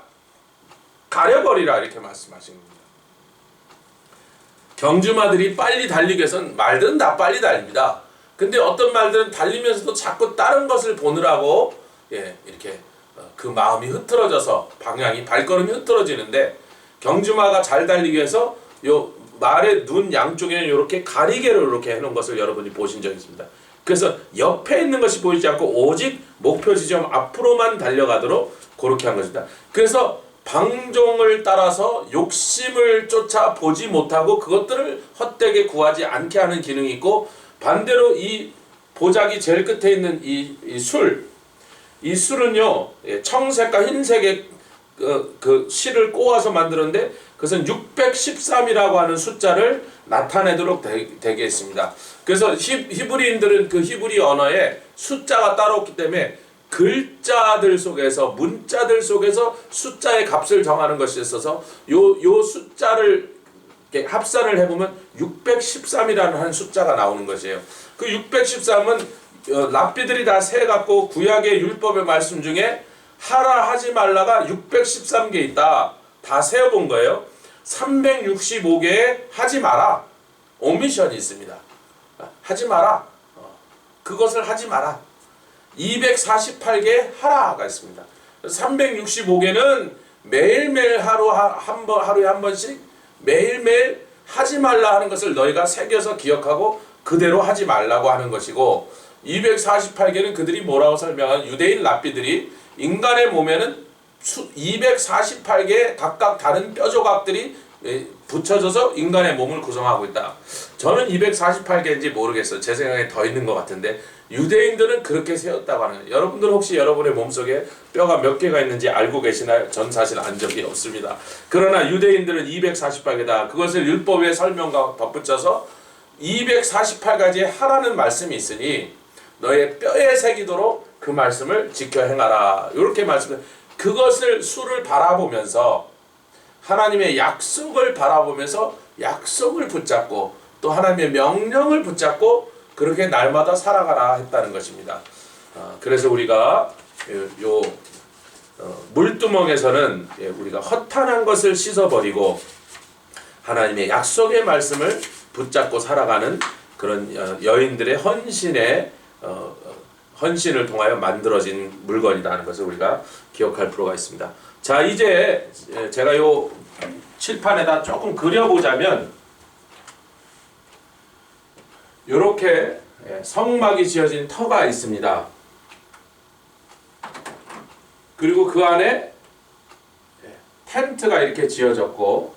가려버리라 이렇게 말씀하신 겁니다. 경주마들이 빨리 달리기 위해서는 말들은 다 빨리 달립니다. 근데 어떤 말들은 달리면서도 자꾸 다른 것을 보느라고 이렇게 그 마음이 흐트러져서 발걸음이 흐트러지는데, 경주마가 잘 달리기 위해서 요 말의 눈 양쪽에는 이렇게 가리개를 이렇게 해놓은 것을 여러분이 보신 적이 있습니다. 그래서 옆에 있는 것이 보이지 않고 오직 목표 지점 앞으로만 달려가도록 그렇게 한 것입니다. 그래서 방종을 따라서 욕심을 쫓아 보지 못하고 그것들을 헛되게 구하지 않게 하는 기능이 있고, 반대로 이 보자기 제일 끝에 있는 이 술은요, 청색과 흰색의 그 실을 꼬아서 만들었는데, 그것은 613이라고 하는 숫자를 나타내도록 되게 했습니다. 그래서 히브리인들은 그 히브리 언어에 숫자가 따로 없기 때문에 글자들 속에서, 문자들 속에서 숫자의 값을 정하는 것이 있어서 요 숫자를 합산을 해보면 613이라는 한 숫자가 나오는 것이에요. 그 613은 랍비들이 다 세갖고 구약의 율법의 말씀 중에 하라 하지 말라가 613개 있다. 다 세어본 거예요. 365개에 하지 마라, 오미션이 있습니다. 하지 마라, 그것을 하지 마라. 248개 하라가 있습니다. 365개는 매일매일 하루에 한 번씩 매일매일 하지 말라 하는 것을 너희가 새겨서 기억하고 그대로 하지 말라고 하는 것이고, 248개는 그들이 뭐라고 설명한, 유대인 랍비들이 인간의 몸에는 248개의 각각 다른 뼈조각들이 붙여져서 인간의 몸을 구성하고 있다. 저는 248개인지 모르겠어요. 제 생각에 더 있는 것 같은데 유대인들은 그렇게 세웠다고 하는 거예요. 여러분들 혹시 여러분의 몸속에 뼈가 몇 개가 있는지 알고 계시나요? 전 사실 안 적이 없습니다. 그러나 유대인들은 248개다. 그것을 율법의 설명과 덧붙여서 248가지의 하라는 말씀이 있으니 너의 뼈에 새기도록 그 말씀을 지켜 행하라. 이렇게 말씀을 그것을 수를 바라보면서 하나님의 약속을 바라보면서 약속을 붙잡고 또 하나님의 명령을 붙잡고 그렇게 날마다 살아가라 했다는 것입니다. 그래서 우리가 물두멍에서는 우리가 허탄한 것을 씻어버리고 하나님의 약속의 말씀을 붙잡고 살아가는 그런 여인들의 헌신을 통하여 만들어진 물건이라는 것을 우리가 기억할 필요가 있습니다. 자, 이제 제가 요 칠판에다 조금 그려보자면 요렇게 성막이 지어진 터가 있습니다. 그리고 그 안에 텐트가 이렇게 지어졌고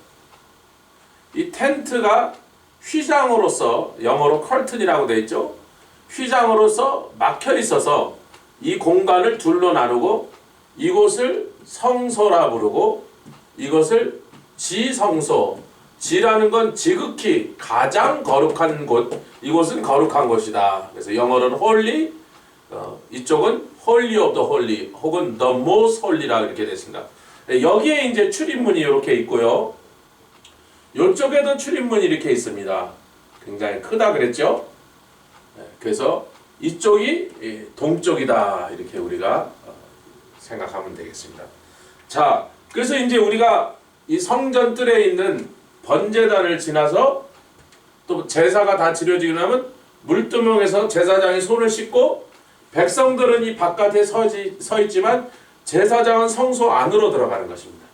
이 텐트가 휘장으로서 영어로 커튼이라고 되어 있죠. 휘장으로서 막혀 있어서 이 공간을 둘로 나누고 이곳을 성소라 부르고 이것을 지성소, 지라는 건 지극히 가장 거룩한 곳, 이곳은 거룩한 곳이다. 그래서 영어로는 holy, 이쪽은 holy of the holy 혹은 the most holy라 이렇게 됐습니다. 여기에 이제 출입문이 이렇게 있고요. 이쪽에도 출입문이 이렇게 있습니다. 굉장히 크다 그랬죠? 그래서 이쪽이 동쪽이다 이렇게 우리가 생각하면 되겠습니다. 자, 그래서 이제 우리가 이 성전 뜰에 있는 번제단을 지나서 또 제사가 다 지려지고 나면 물두멍에서 제사장이 손을 씻고 백성들은 이 바깥에 서 있지만 제사장은 성소 안으로 들어가는 것입니다.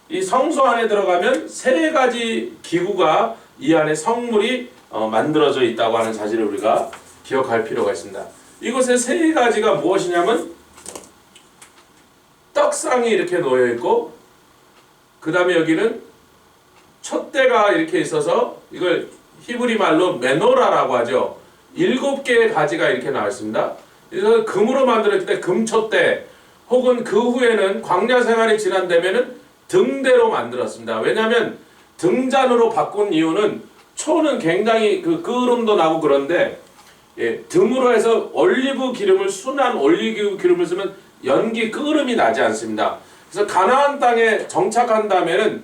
이 성소 안에 들어가면 세 가지 기구가 이 안에 성물이 만들어져 있다고 하는 사실을 우리가 기억할 필요가 있습니다. 이곳에 세 가지가 무엇이냐면 떡상이 이렇게 놓여 있고 그 다음에 여기는 촛대가 이렇게 있어서 이걸 히브리 말로 메노라라고 하죠. 7개의 가지가 이렇게 나와 있습니다. 그래서 금으로 만들었을 때 금촛대 혹은 그 후에는 광야 생활이 지난다면은 등대로 만들었습니다. 왜냐하면 등잔으로 바꾼 이유는 초는 굉장히 그 끄름도 나고 그런데 등으로 해서 올리브 기름을 순한 올리브 기름을 쓰면 연기 끄름이 나지 않습니다. 그래서 가나안 땅에 정착한 다음에는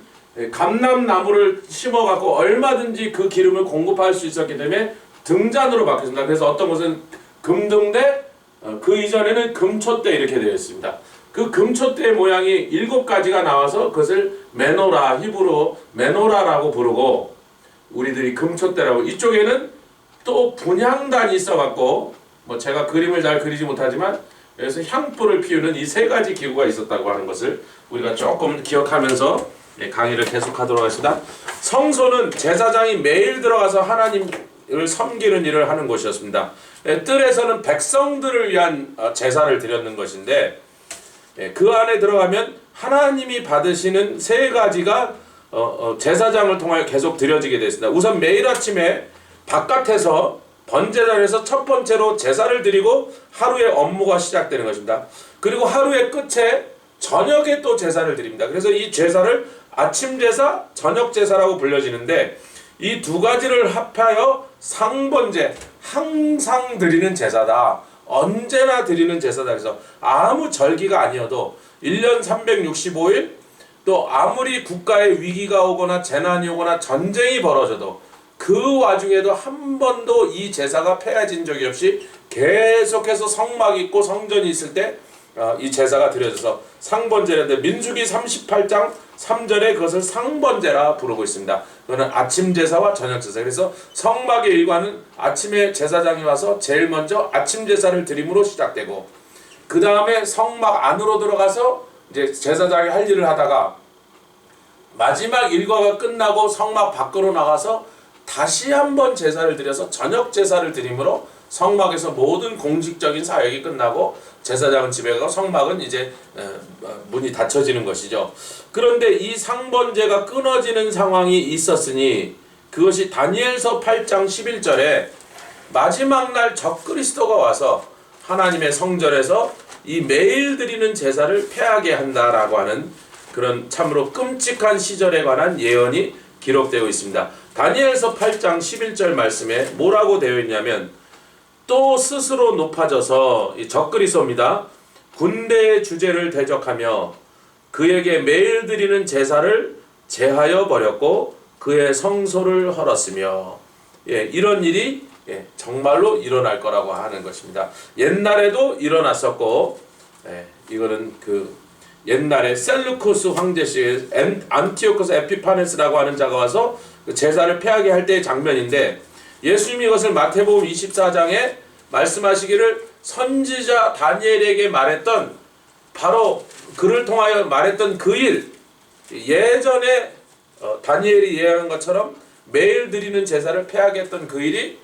감람나무를 심어갖고 얼마든지 그 기름을 공급할 수 있었기 때문에 등잔으로 바뀌었습니다. 그래서 어떤 곳은 금등대, 그 이전에는 금촛대 이렇게 되어 있습니다. 그 금촛대의 모양이 7가지가 나와서 그것을 메노라, 히브리어 메노라라고 부르고 우리들이 금촛대라고. 이쪽에는 또 분향단이 있어갖고 뭐 제가 그림을 잘 그리지 못하지만 그래서 향불을 피우는 이 세 가지 기구가 있었다고 하는 것을 우리가 조금 기억하면서 강의를 계속하도록 하겠습니다. 성소는 제사장이 매일 들어가서 하나님을 섬기는 일을 하는 곳이었습니다. 뜰에서는 백성들을 위한 제사를 드렸는 것인데 그 안에 들어가면 하나님이 받으시는 세 가지가 제사장을 통하여 계속 드려지게 됐습니다. 우선 매일 아침에 바깥에서 번제단에서 첫 번째로 제사를 드리고 하루의 업무가 시작되는 것입니다. 그리고 하루의 끝에 저녁에 또 제사를 드립니다. 그래서 이 제사를 아침 제사, 저녁 제사라고 불려지는데 이 두 가지를 합하여 상번제, 항상 드리는 제사다. 언제나 드리는 제사다. 그래서 아무 절기가 아니어도 1년 365일 또 아무리 국가에 위기가 오거나 재난이 오거나 전쟁이 벌어져도 그 와중에도 한 번도 이 제사가 폐해진 적이 없이 계속해서 성막이 있고 성전이 있을 때 이 제사가 드려져서 상번제인데 민수기 38장 3절에 그것을 상번제라 부르고 있습니다. 그거는 아침 제사와 저녁 제사. 그래서 성막의 일과는 아침에 제사장이 와서 제일 먼저 아침 제사를 드림으로 시작되고 그 다음에 성막 안으로 들어가서 이제 제사장이 할 일을 하다가 마지막 일과가 끝나고 성막 밖으로 나가서 다시 한번 제사를 드려서 저녁 제사를 드림으로 성막에서 모든 공식적인 사역이 끝나고 제사장은 집에 가고 성막은 이제 문이 닫혀지는 것이죠. 그런데 이 상번제가 끊어지는 상황이 있었으니 그것이 다니엘서 8장 11절에 마지막 날 적그리스도가 와서 하나님의 성전에서 이 매일 드리는 제사를 폐하게 한다라고 하는 그런 참으로 끔찍한 시절에 관한 예언이 기록되어 있습니다. 다니엘서 8장 11절 말씀에 뭐라고 되어 있냐면 또 스스로 높아져서 이 적그리스도입니다. 군대의 주제를 대적하며 그에게 매일 드리는 제사를 제하여 버렸고 그의 성소를 헐었으며 이런 일이 정말로 일어날 거라고 하는 것입니다. 옛날에도 일어났었고 이거는 그 옛날에 셀루쿠스 황제 시에 안티오코스 에피파네스라고 하는 자가 와서 그 제사를 폐하게 할 때의 장면인데 예수님이 이것을 마태복음 24장에 말씀하시기를 선지자 다니엘에게 말했던 바로 그를 통하여 말했던 그 일 예전에 다니엘이 예언한 것처럼 매일 드리는 제사를 폐하게 했던 그 일이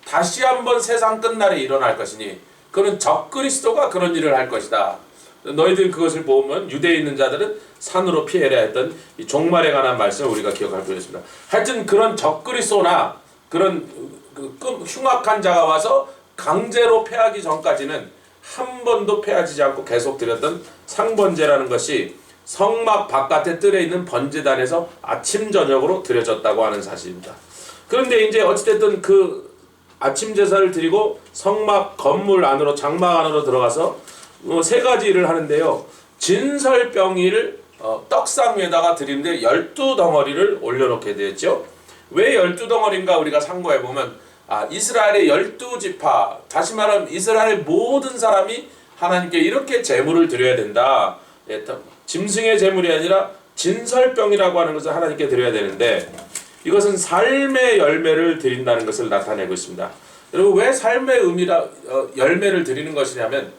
다시 한번 세상 끝날에 일어날 것이니 그는 적그리스도가 그런 일을 할 것이다. 너희들 그것을 보면 유대에 있는 자들은 산으로 피해라 했던 이 종말에 관한 말씀을 우리가 기억할 필요가 있습니다. 하여튼 그런 적그리스도나 그런 흉악한 자가 와서 강제로 폐하기 전까지는 한 번도 폐하지 않고 계속 드렸던 상번제라는 것이 성막 바깥에 뜰에 있는 번제단에서 아침 저녁으로 드려졌다고 하는 사실입니다. 그런데 이제 어찌됐든 그 아침 제사를 드리고 성막 건물 안으로 장막 안으로 들어가서 세 가지 일을 하는데요. 진설병이를 떡상 위에다가 드리는데 12덩어리를 올려놓게 되었죠. 왜 12덩어리인가 우리가 상고해보면 이스라엘의 12지파 다시 말하면 이스라엘 모든 사람이 하나님께 이렇게 제물을 드려야 된다. 짐승의 제물이 아니라 진설병이라고 하는 것을 하나님께 드려야 되는데 이것은 삶의 열매를 드린다는 것을 나타내고 있습니다. 여러분 왜 삶의 열매를 드리는 것이냐면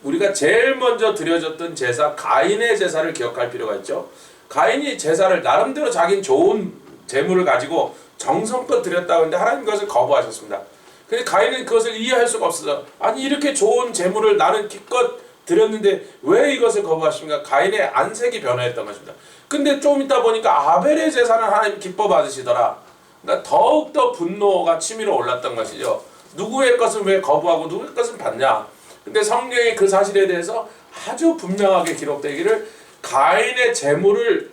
우리가 제일 먼저 드려졌던 제사 가인의 제사를 기억할 필요가 있죠. 가인이 제사를 나름대로 자기는 좋은 제물을 가지고 정성껏 드렸다고 했는데 하나님 그것을 거부하셨습니다. 근데 가인은 그것을 이해할 수가 없어서 아니 이렇게 좋은 제물을 나는 기껏 드렸는데 왜 이것을 거부하십니까? 가인의 안색이 변화했던 것입니다. 근데 좀 있다 보니까 아벨의 제사는 하나님 기뻐 받으시더라. 그러니까 더욱더 분노가 치밀어 올랐던 것이죠. 누구의 것은 왜 거부하고 누구의 것은 받냐? 근데 성경이 그 사실에 대해서 아주 분명하게 기록되기를 가인의 제물을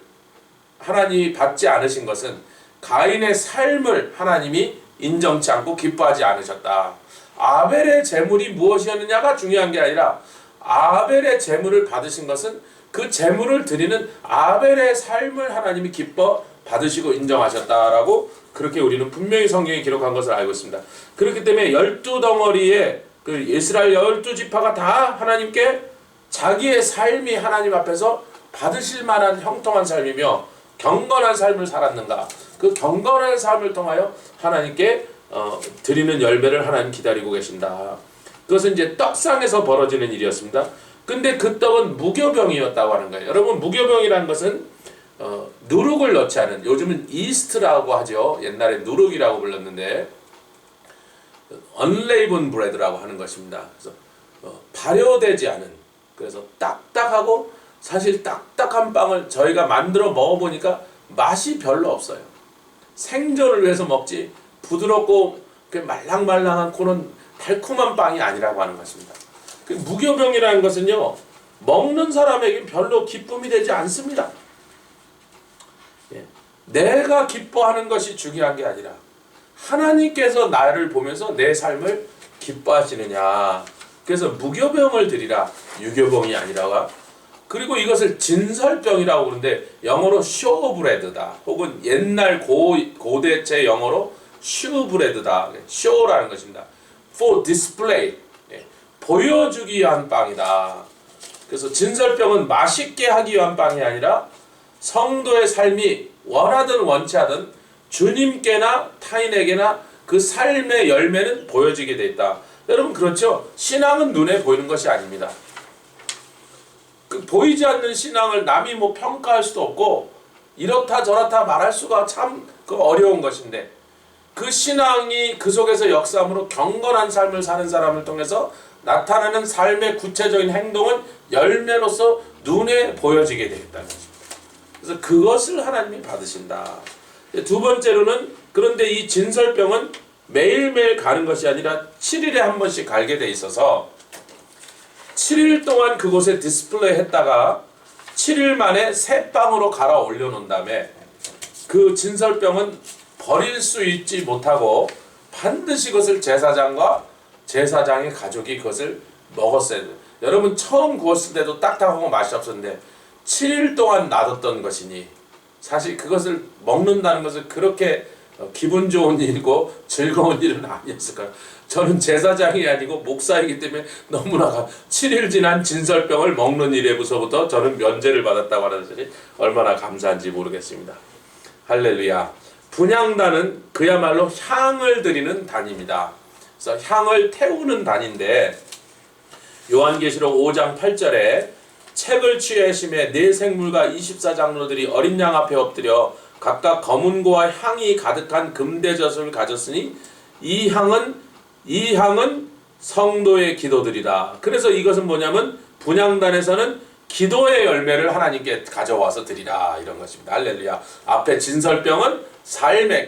하나님이 받지 않으신 것은 가인의 삶을 하나님이 인정치 않고 기뻐하지 않으셨다. 아벨의 제물이 무엇이었느냐가 중요한 게 아니라 아벨의 제물을 받으신 것은 그 제물을 드리는 아벨의 삶을 하나님이 기뻐 받으시고 인정하셨다라고 그렇게 우리는 분명히 성경에 기록한 것을 알고 있습니다. 그렇기 때문에 12덩어리의 그 이스라엘 12지파가 다 하나님께 자기의 삶이 하나님 앞에서 받으실 만한 형통한 삶이며 경건한 삶을 살았는가, 그 경건한 삶을 통하여 하나님께 드리는 열매를 하나님 기다리고 계신다. 그것은 이제 떡상에서 벌어지는 일이었습니다. 근데 그 떡은 무교병이었다고 하는 거예요. 여러분 무교병이라는 것은 누룩을 넣지 않은, 요즘은 이스트라고 하죠. 옛날에 누룩이라고 불렀는데 unleavened bread라고 하는 것입니다. 그래서 발효되지 않은, 그래서 딱딱하고 사실 딱딱한 빵을 저희가 만들어 먹어보니까 맛이 별로 없어요. 생존을 위해서 먹지 부드럽고 말랑말랑한 그런 달콤한 빵이 아니라고 하는 것입니다. 그 무교병이라는 것은요, 먹는 사람에게 별로 기쁨이 되지 않습니다. 내가 기뻐하는 것이 중요한 게 아니라 하나님께서 나를 보면서 내 삶을 기뻐하시느냐. 그래서 무교병을 드리라, 유교병이 아니라. 그리고 이것을 진설병이라고 그러는데 영어로 쇼브레드다, 혹은 옛날 고대체 영어로 슈브레드다. 쇼라는 것입니다. For display, 보여주기 위한 빵이다. 그래서 진설병은 맛있게 하기 위한 빵이 아니라 성도의 삶이 원하든 원치 않든 주님께나 타인에게나 그 삶의 열매는 보여지게 돼 있다. 여러분 그렇죠? 신앙은 눈에 보이는 것이 아닙니다. 그 보이지 않는 신앙을 남이 뭐 평가할 수도 없고 이렇다 저렇다 말할 수가 참 어려운 것인데, 그 신앙이 그 속에서 역사함으로 경건한 삶을 사는 사람을 통해서 나타나는 삶의 구체적인 행동은 열매로서 눈에 보여지게 되겠다는 것입니다. 그래서 그것을 하나님이 받으신다. 두 번째로는 그런데 이 진설병은 매일매일 가는 것이 아니라 7일에 한 번씩 갈게 돼 있어서 7일 동안 그곳에 디스플레이 했다가 7일 만에 새 빵으로 갈아 올려놓은 다음에 그 진설병은 버릴 수 있지 못하고 반드시 그것을 제사장의 가족이 그것을 먹었어야 돼요. 여러분 처음 구웠을 때도 딱딱하고 맛이 없었는데 7일 동안 놔뒀던 것이니 사실 그것을 먹는다는 것은 그렇게 기분 좋은 일이고 즐거운 일은 아니었을 거예요. 저는 제사장이 아니고 목사이기 때문에 너무나 7일 지난 진설병을 먹는 일에부터 저는 면제를 받았다고 하는 것이 얼마나 감사한지 모르겠습니다. 할렐루야. 분향단은 그야말로 향을 드리는 단입니다. 그래서 향을 태우는 단인데 요한계시록 5장 8절에 책을 취하심에 네 생물과 24장로들이 어린 양 앞에 엎드려 각각 검은 고와 향이 가득한 금대젖을 가졌으니 이 향은 성도의 기도들이다. 그래서 이것은 뭐냐면 분향단에서는 기도의 열매를 하나님께 가져와서 드리라 이런 것입니다. 할렐루야. 앞에 진설병은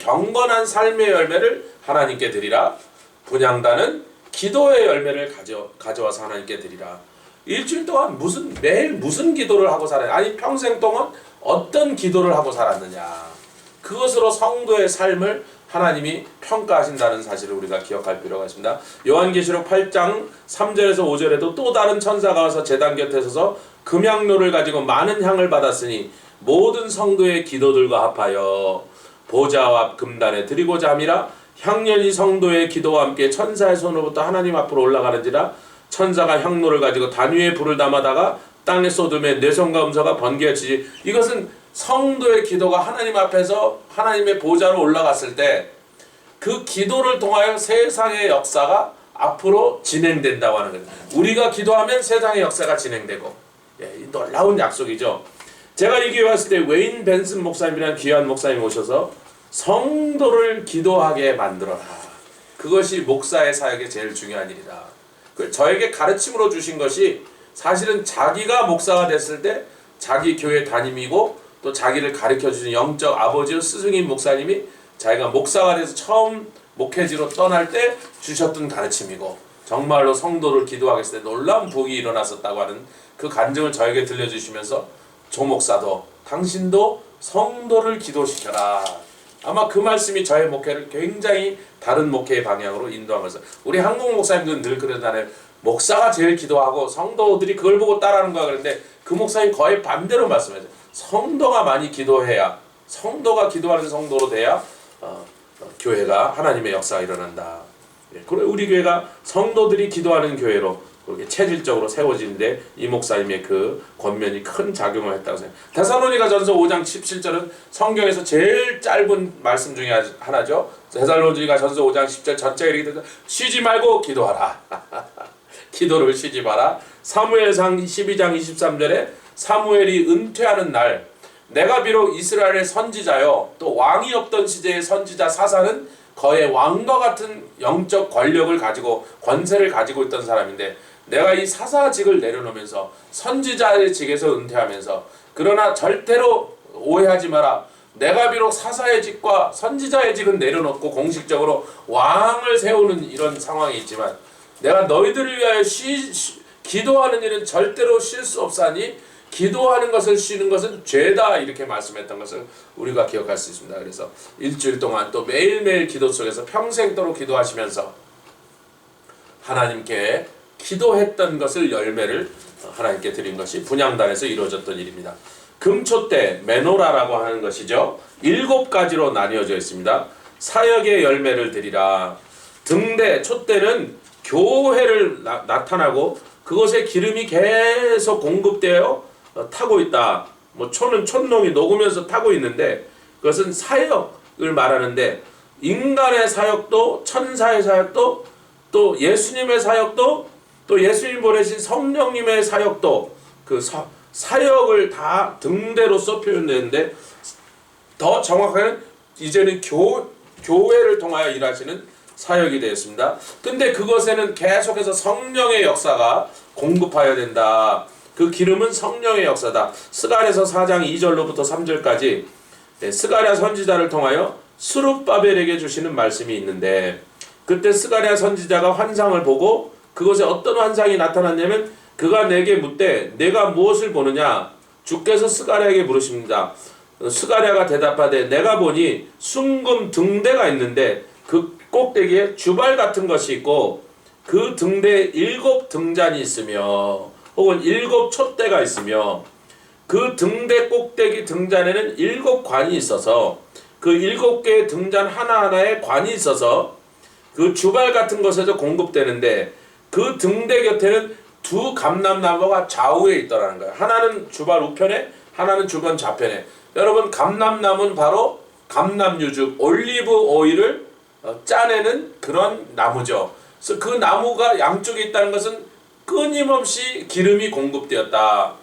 경건한 삶의 열매를 하나님께 드리라. 분향단은 기도의 열매를 가져와서 하나님께 드리라. 일주일 동안 매일 무슨 기도를 하고 살아야, 아니 평생 동안 어떤 기도를 하고 살았느냐, 그것으로 성도의 삶을 하나님이 평가하신다는 사실을 우리가 기억할 필요가 있습니다. 요한계시록 8장 3절에서 5절에도 또 다른 천사가 와서 제단 곁에 서서 금향로를 가지고 많은 향을 받았으니 모든 성도의 기도들과 합하여 보좌 앞 금단에 드리고자 함이라. 향연이 성도의 기도와 함께 천사의 손으로부터 하나님 앞으로 올라가는지라. 천사가 향로를 가지고 단 위에 불을 담아다가 땅에 쏟으며 뇌성과 음서가 번개치지. 이것은 성도의 기도가 하나님 앞에서 하나님의 보좌로 올라갔을 때 그 기도를 통하여 세상의 역사가 앞으로 진행된다고 하는 거예요. 우리가 기도하면 세상의 역사가 진행되고, 놀라운 약속이죠. 제가 이 교회 왔을 때 웨인 벤슨 목사님이라는 귀한 목사님이 오셔서 성도를 기도하게 만들어라. 그것이 목사의 사역의 제일 중요한 일이다. 저에게 가르침으로 주신 것이 사실은 자기가 목사가 됐을 때 자기 교회 담임이고 또 자기를 가르쳐주신 영적 아버지와 스승인 목사님이 자기가 목사가 돼서 처음 목회지로 떠날 때 주셨던 가르침이고, 정말로 성도를 기도하게 했을 때 놀라운 복이 일어났었다고 하는 그 간증을 저에게 들려주시면서 조 목사도 당신도 성도를 기도시켜라. 아마 그 말씀이 저의 목회를 굉장히 다른 목회의 방향으로 인도하면서, 우리 한국 목사님들은 늘 그러잖아요. 목사가 제일 기도하고 성도들이 그걸 보고 따라하는 거야. 그런데 그 목사님 거의 반대로 말씀하죠. 성도가 많이 기도해야, 성도가 기도하는 성도로 돼야 교회가 하나님의 역사가 일어난다. 그리고 우리 교회가 성도들이 기도하는 교회로 그렇게 체질적으로 세워지는데 이 목사님의 그 권면이 큰 작용을 했다고 생각합니다. 데살로니가전서 5장 17절은 성경에서 제일 짧은 말씀 중에 하나죠. 데살로니가전서 5장 10절 전체가 이렇게 되죠. 쉬지 말고 기도하라. 기도를 쉬지 마라. 사무엘상 12장 23절에 사무엘이 은퇴하는 날, 내가 비록 이스라엘의 선지자요 또 왕이 없던 시대의 선지자 사사는 거의 왕과 같은 영적 권력을 가지고 권세를 가지고 있던 사람인데, 내가 이 사사직을 내려놓으면서 선지자의 직에서 은퇴하면서, 그러나 절대로 오해하지 마라. 내가 비록 사사의 직과 선지자의 직은 내려놓고 공식적으로 왕을 세우는 이런 상황이 있지만 내가 너희들을 위하여 기도하는 일은 절대로 쉴 수 없사니 기도하는 것을 쉬는 것은 죄다, 이렇게 말씀했던 것을 우리가 기억할 수 있습니다. 그래서 일주일 동안 또 매일매일 기도 속에서 평생도록 기도하시면서 하나님께 기도했던 것을 열매를 하나님께 드린 것이 분향단에서 이루어졌던 일입니다. 금초대 메노라라고 하는 것이죠. 7가지로 나뉘어져 있습니다. 사역의 열매를 드리라. 등대, 촛대는 교회를 나타나고 그것에 기름이 계속 공급되어 타고 있다. 초는 촛농이 녹으면서 타고 있는데 그것은 사역을 말하는데, 인간의 사역도 천사의 사역도 또 예수님의 사역도 또 예수님 보내신 성령님의 사역도 그 사역을 다 등대로서 표현되는데, 더 정확하게는 이제는 교회를 통하여 일하시는 사역이 되었습니다. 근데 그것에는 계속해서 성령의 역사가 공급하여야 된다. 그 기름은 성령의 역사다. 스가랴서 4장 2절로부터 3절까지 스가랴 선지자를 통하여 스룹바벨에게 주시는 말씀이 있는데, 그때 스가랴 선지자가 환상을 보고 그것에 어떤 환상이 나타났냐면, 그가 내게 묻되 내가 무엇을 보느냐? 주께서 스가랴에게 물으십니다. 스가랴가 대답하되 내가 보니 순금 등대가 있는데 그 꼭대기에 주발 같은 것이 있고 그 등대에 7 등잔이 있으며, 혹은 7 촛대가 있으며, 그 등대 꼭대기 등잔에는 7 관이 있어서 그 7개의 등잔 하나하나에 관이 있어서 그 주발 같은 것에서 공급되는데, 그 등대 곁에는 2 감람나무가 좌우에 있더라는 거예요. 하나는 주발 우편에, 하나는 주변 좌편에. 여러분, 감람나무는 바로 감람유 즉 올리브 오일을 짜내는 그런 나무죠. 그래서 그 나무가 양쪽에 있다는 것은 끊임없이 기름이 공급되었다.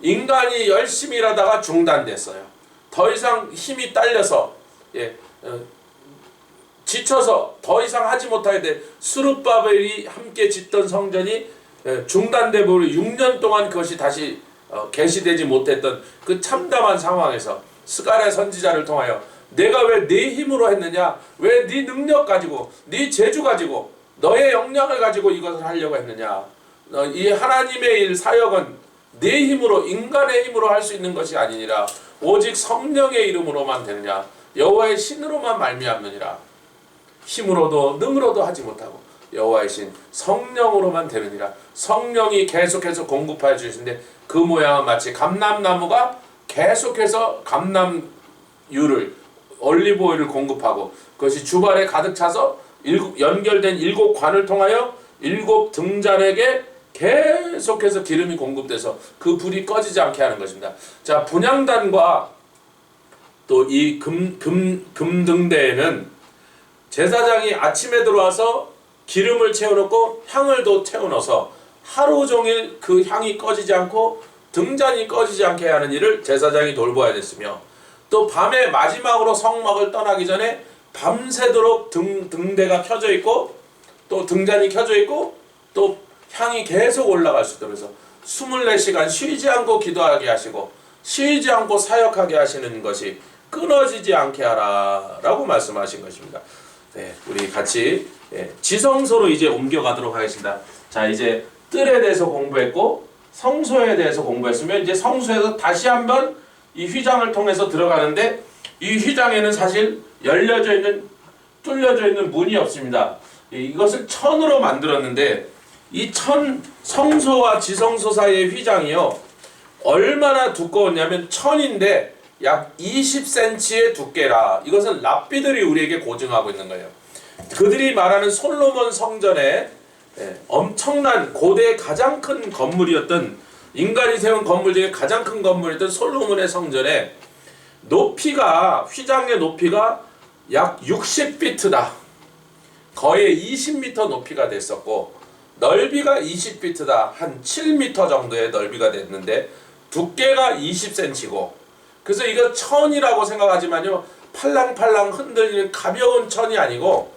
인간이 열심히 일하다가 중단됐어요. 더 이상 힘이 딸려서 지쳐서 더 이상 하지 못하게 돼 스룹바벨이 함께 짓던 성전이 중단돼 버리고 6년 동안 그것이 다시 개시되지 못했던 그 참담한 상황에서 스가랴 선지자를 통하여 내가 왜 네 힘으로 했느냐? 왜 네 능력 가지고, 네 재주 가지고, 너의 역량을 가지고 이것을 하려고 했느냐? 이 하나님의 일 사역은 네 힘으로, 인간의 힘으로 할 수 있는 것이 아니니라. 오직 성령의 이름으로만 되느냐? 여호와의 신으로만 말미암느니라. 힘으로도 능으로도 하지 못하고 여호와의 신 성령으로만 되느니라. 성령이 계속해서 공급하여 주시는데, 그 모양은 마치 감람나무가 계속해서 감람유를, 올리브 오일을 공급하고 그것이 주발에 가득 차서 연결된 7 관을 통하여 7 등잔에게 계속해서 기름이 공급돼서 그 불이 꺼지지 않게 하는 것입니다. 자, 분향단과 또 이 금등대에는 제사장이 아침에 들어와서 기름을 채워놓고 향을 또 채워넣어서 하루 종일 그 향이 꺼지지 않고 등잔이 꺼지지 않게 하는 일을 제사장이 돌보아야 됐으며, 또 밤에 마지막으로 성막을 떠나기 전에 밤새도록 등대가 켜져 있고 또 등잔이 켜져 있고 또 향이 계속 올라갈 수 있도록 해서 24시간 쉬지 않고 기도하게 하시고 쉬지 않고 사역하게 하시는 것이 끊어지지 않게 하라 라고 말씀하신 것입니다. 네, 우리 같이 지성소로 이제 옮겨가도록 하겠습니다. 자, 이제 뜰에 대해서 공부했고 성소에 대해서 공부했으면 이제 성소에서 다시 한번 이 휘장을 통해서 들어가는데, 이 휘장에는 사실 열려져 있는, 뚫려져 있는 문이 없습니다. 이것을 천으로 만들었는데, 이 성소와 지성소 사이의 휘장이요 얼마나 두꺼웠냐면 천인데 약 20cm의 두께라. 이것은 랍비들이 우리에게 고증하고 있는 거예요. 그들이 말하는 솔로몬 성전에 엄청난 고대의 가장 큰 건물이었던, 인간이 세운 건물 중에 가장 큰 건물이었던 솔로몬의 성전에 높이가, 휘장의 높이가 약 60피트다. 거의 20m 높이가 됐었고 넓이가 20피트다. 한 7m 정도의 넓이가 됐는데 두께가 20cm고, 그래서 이거 천이라고 생각하지만요 팔랑팔랑 흔들리는 가벼운 천이 아니고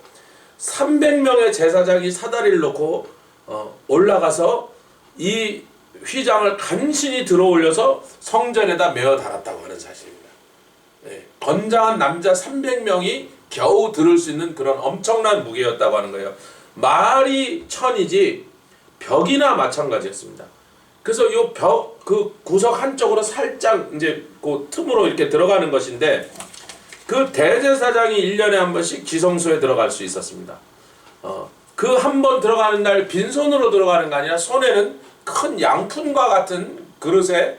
300명의 제사장이 사다리를 놓고 올라가서 이 휘장을 간신히 들어올려서 성전에다 메어 달았다고 하는 사실입니다. 건장한 남자 300명이 겨우 들을 수 있는 그런 엄청난 무게였다고 하는 거예요. 말이 천이지 벽이나 마찬가지였습니다. 그래서 이 벽, 그 구석 한쪽으로 살짝 이제 그 틈으로 이렇게 들어가는 것인데, 그 대제사장이 1년에 한 번씩 지성소에 들어갈 수 있었습니다. 그 한 번 들어가는 날 빈손으로 들어가는 게 아니라 손에는 큰 양푼과 같은 그릇에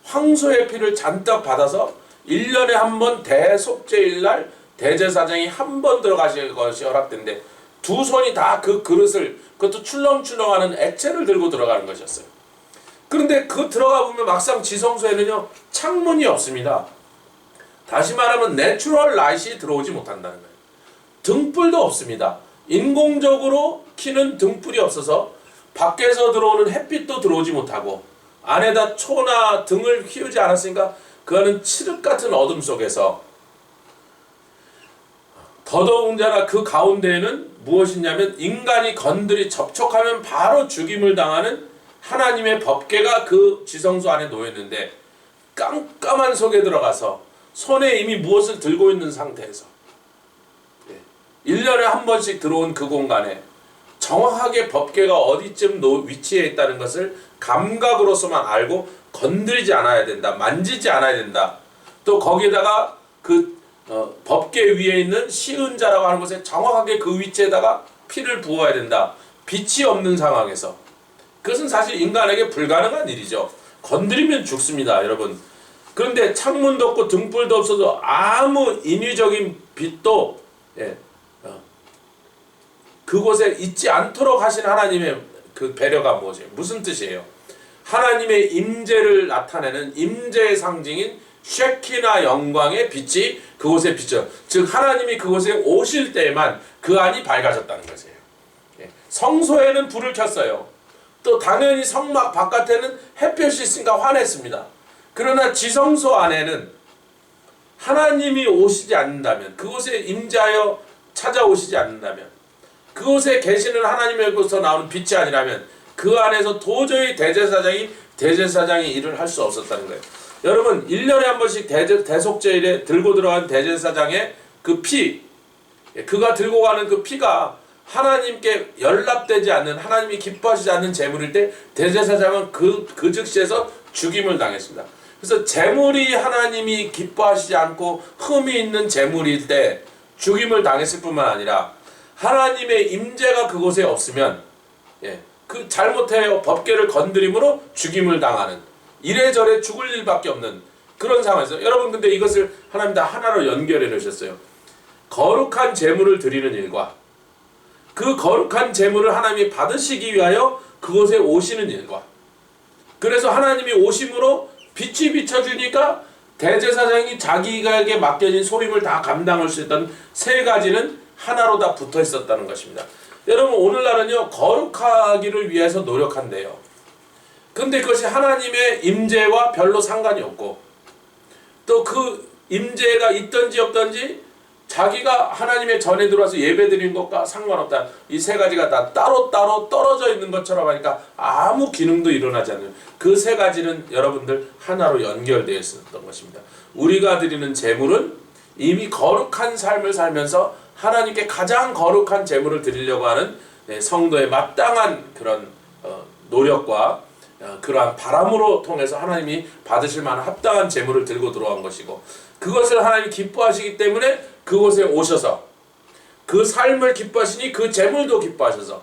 황소의 피를 잔뜩 받아서 1년에 한 번 대속죄일 날 대제사장이 한 번 들어가실 것이 허락된데, 2 손이 다 그 그릇을, 그것도 출렁출렁하는 액체를 들고 들어가는 것이었어요. 그런데 그 들어가 보면 막상 지성소에는요 창문이 없습니다. 다시 말하면 내추럴 라이트이 들어오지 못한다는 거예요. 등불도 없습니다. 인공적으로 켜는 등불이 없어서 밖에서 들어오는 햇빛도 들어오지 못하고, 안에다 초나 등을 키우지 않았으니까 그거는 칠흑 같은 어둠 속에서 더더군다나 그 가운데에는 무엇이냐면 인간이 건드리 접촉하면 바로 죽임을 당하는 하나님의 법궤가 그 지성소 안에 놓였는데 깜깜한 속에 들어가서 손에 이미 무엇을 들고 있는 상태에서 1년에 한 번씩 들어온 그 공간에 정확하게 법궤가 어디쯤 위치해 있다는 것을 감각으로서만 알고 건드리지 않아야 된다. 만지지 않아야 된다. 또 거기에다가 그 법궤 위에 있는 시은자라고 하는 곳에 정확하게 그 위치에다가 피를 부어야 된다. 빛이 없는 상황에서. 그것은 사실 인간에게 불가능한 일이죠. 건드리면 죽습니다, 여러분. 그런데 창문도 없고 등불도 없어도 아무 인위적인 빛도 그곳에 있지 않도록 하신 하나님의 그 배려가 무엇이에요? 무슨 뜻이에요? 하나님의 임재를 나타내는 임재의 상징인 쉐키나 영광의 빛이 그곳에 비쳐. 즉 하나님이 그곳에 오실 때에만 그 안이 밝아졌다는 것이에요. 성소에는 불을 켰어요. 또 당연히 성막 바깥에는 햇볕이 있으니까 환했습니다. 그러나 지성소 안에는 하나님이 오시지 않는다면, 그곳에 임재하여 찾아오시지 않는다면, 그곳에 계시는 하나님에게서 나오는 빛이 아니라면 그 안에서 도저히 대제사장이 일을 할 수 없었다는 거예요. 여러분 1년에 한 번씩 대속제일에 들고 들어간 대제사장의 그 피, 그가 들고 가는 그 피가 하나님께 연락되지 않는, 하나님이 기뻐하시지 않는 제물일 때 대제사장은 그 즉시에서 죽임을 당했습니다. 그래서 제물이 하나님이 기뻐하시지 않고 흠이 있는 제물일 때 죽임을 당했을 뿐만 아니라 하나님의 임재가 그곳에 없으면 그 잘못해요 법궤를 건드림으로 죽임을 당하는, 이래저래 죽을 일밖에 없는 그런 상황에서 여러분, 근데 이것을 하나님 다 하나로 연결해 놓으셨어요. 거룩한 제물을 드리는 일과 그 거룩한 제물을 하나님이 받으시기 위하여 그곳에 오시는 일과, 그래서 하나님이 오심으로 빛이 비춰주니까 대제사장이 자기에게 맡겨진 소림을 다 감당할 수 있던 세 가지는 하나로 다 붙어 있었다는 것입니다. 여러분 오늘날은요 거룩하기를 위해서 노력한대요. 근데 그것이 하나님의 임재와 별로 상관이 없고, 또 그 임재가 있든지 없든지 자기가 하나님의 전에 들어와서 예배드리는 것과 상관없다. 이 세 가지가 다 따로따로 떨어져 있는 것처럼 하니까 아무 기능도 일어나지 않는, 그 세 가지는 여러분들 하나로 연결되어 있었던 것입니다. 우리가 드리는 제물은 이미 거룩한 삶을 살면서 하나님께 가장 거룩한 제물을 드리려고 하는 성도의 마땅한 그런 노력과 그러한 바람으로 통해서 하나님이 받으실 만한 합당한 제물을 들고 들어온 것이고, 그것을 하나님이 기뻐하시기 때문에 그곳에 오셔서 그 삶을 기뻐하시니 그 제물도 기뻐하셔서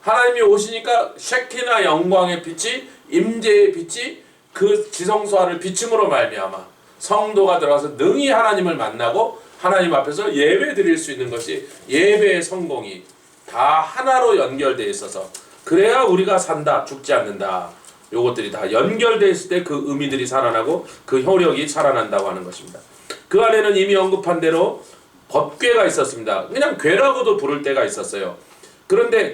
하나님이 오시니까 쉐키나 영광의 빛이, 임재의 빛이 그 지성소 안을 비춤으로 말미암아 성도가 들어가서 능히 하나님을 만나고 하나님 앞에서 예배 드릴 수 있는 것이, 예배의 성공이 다 하나로 연결되어 있어서 그래야 우리가 산다, 죽지 않는다. 요것들이 다 연결되어 있을 때 그 의미들이 살아나고 그 효력이 살아난다고 하는 것입니다. 그 안에는 이미 언급한 대로 법궤가 있었습니다. 그냥 궤라고도 부를 때가 있었어요. 그런데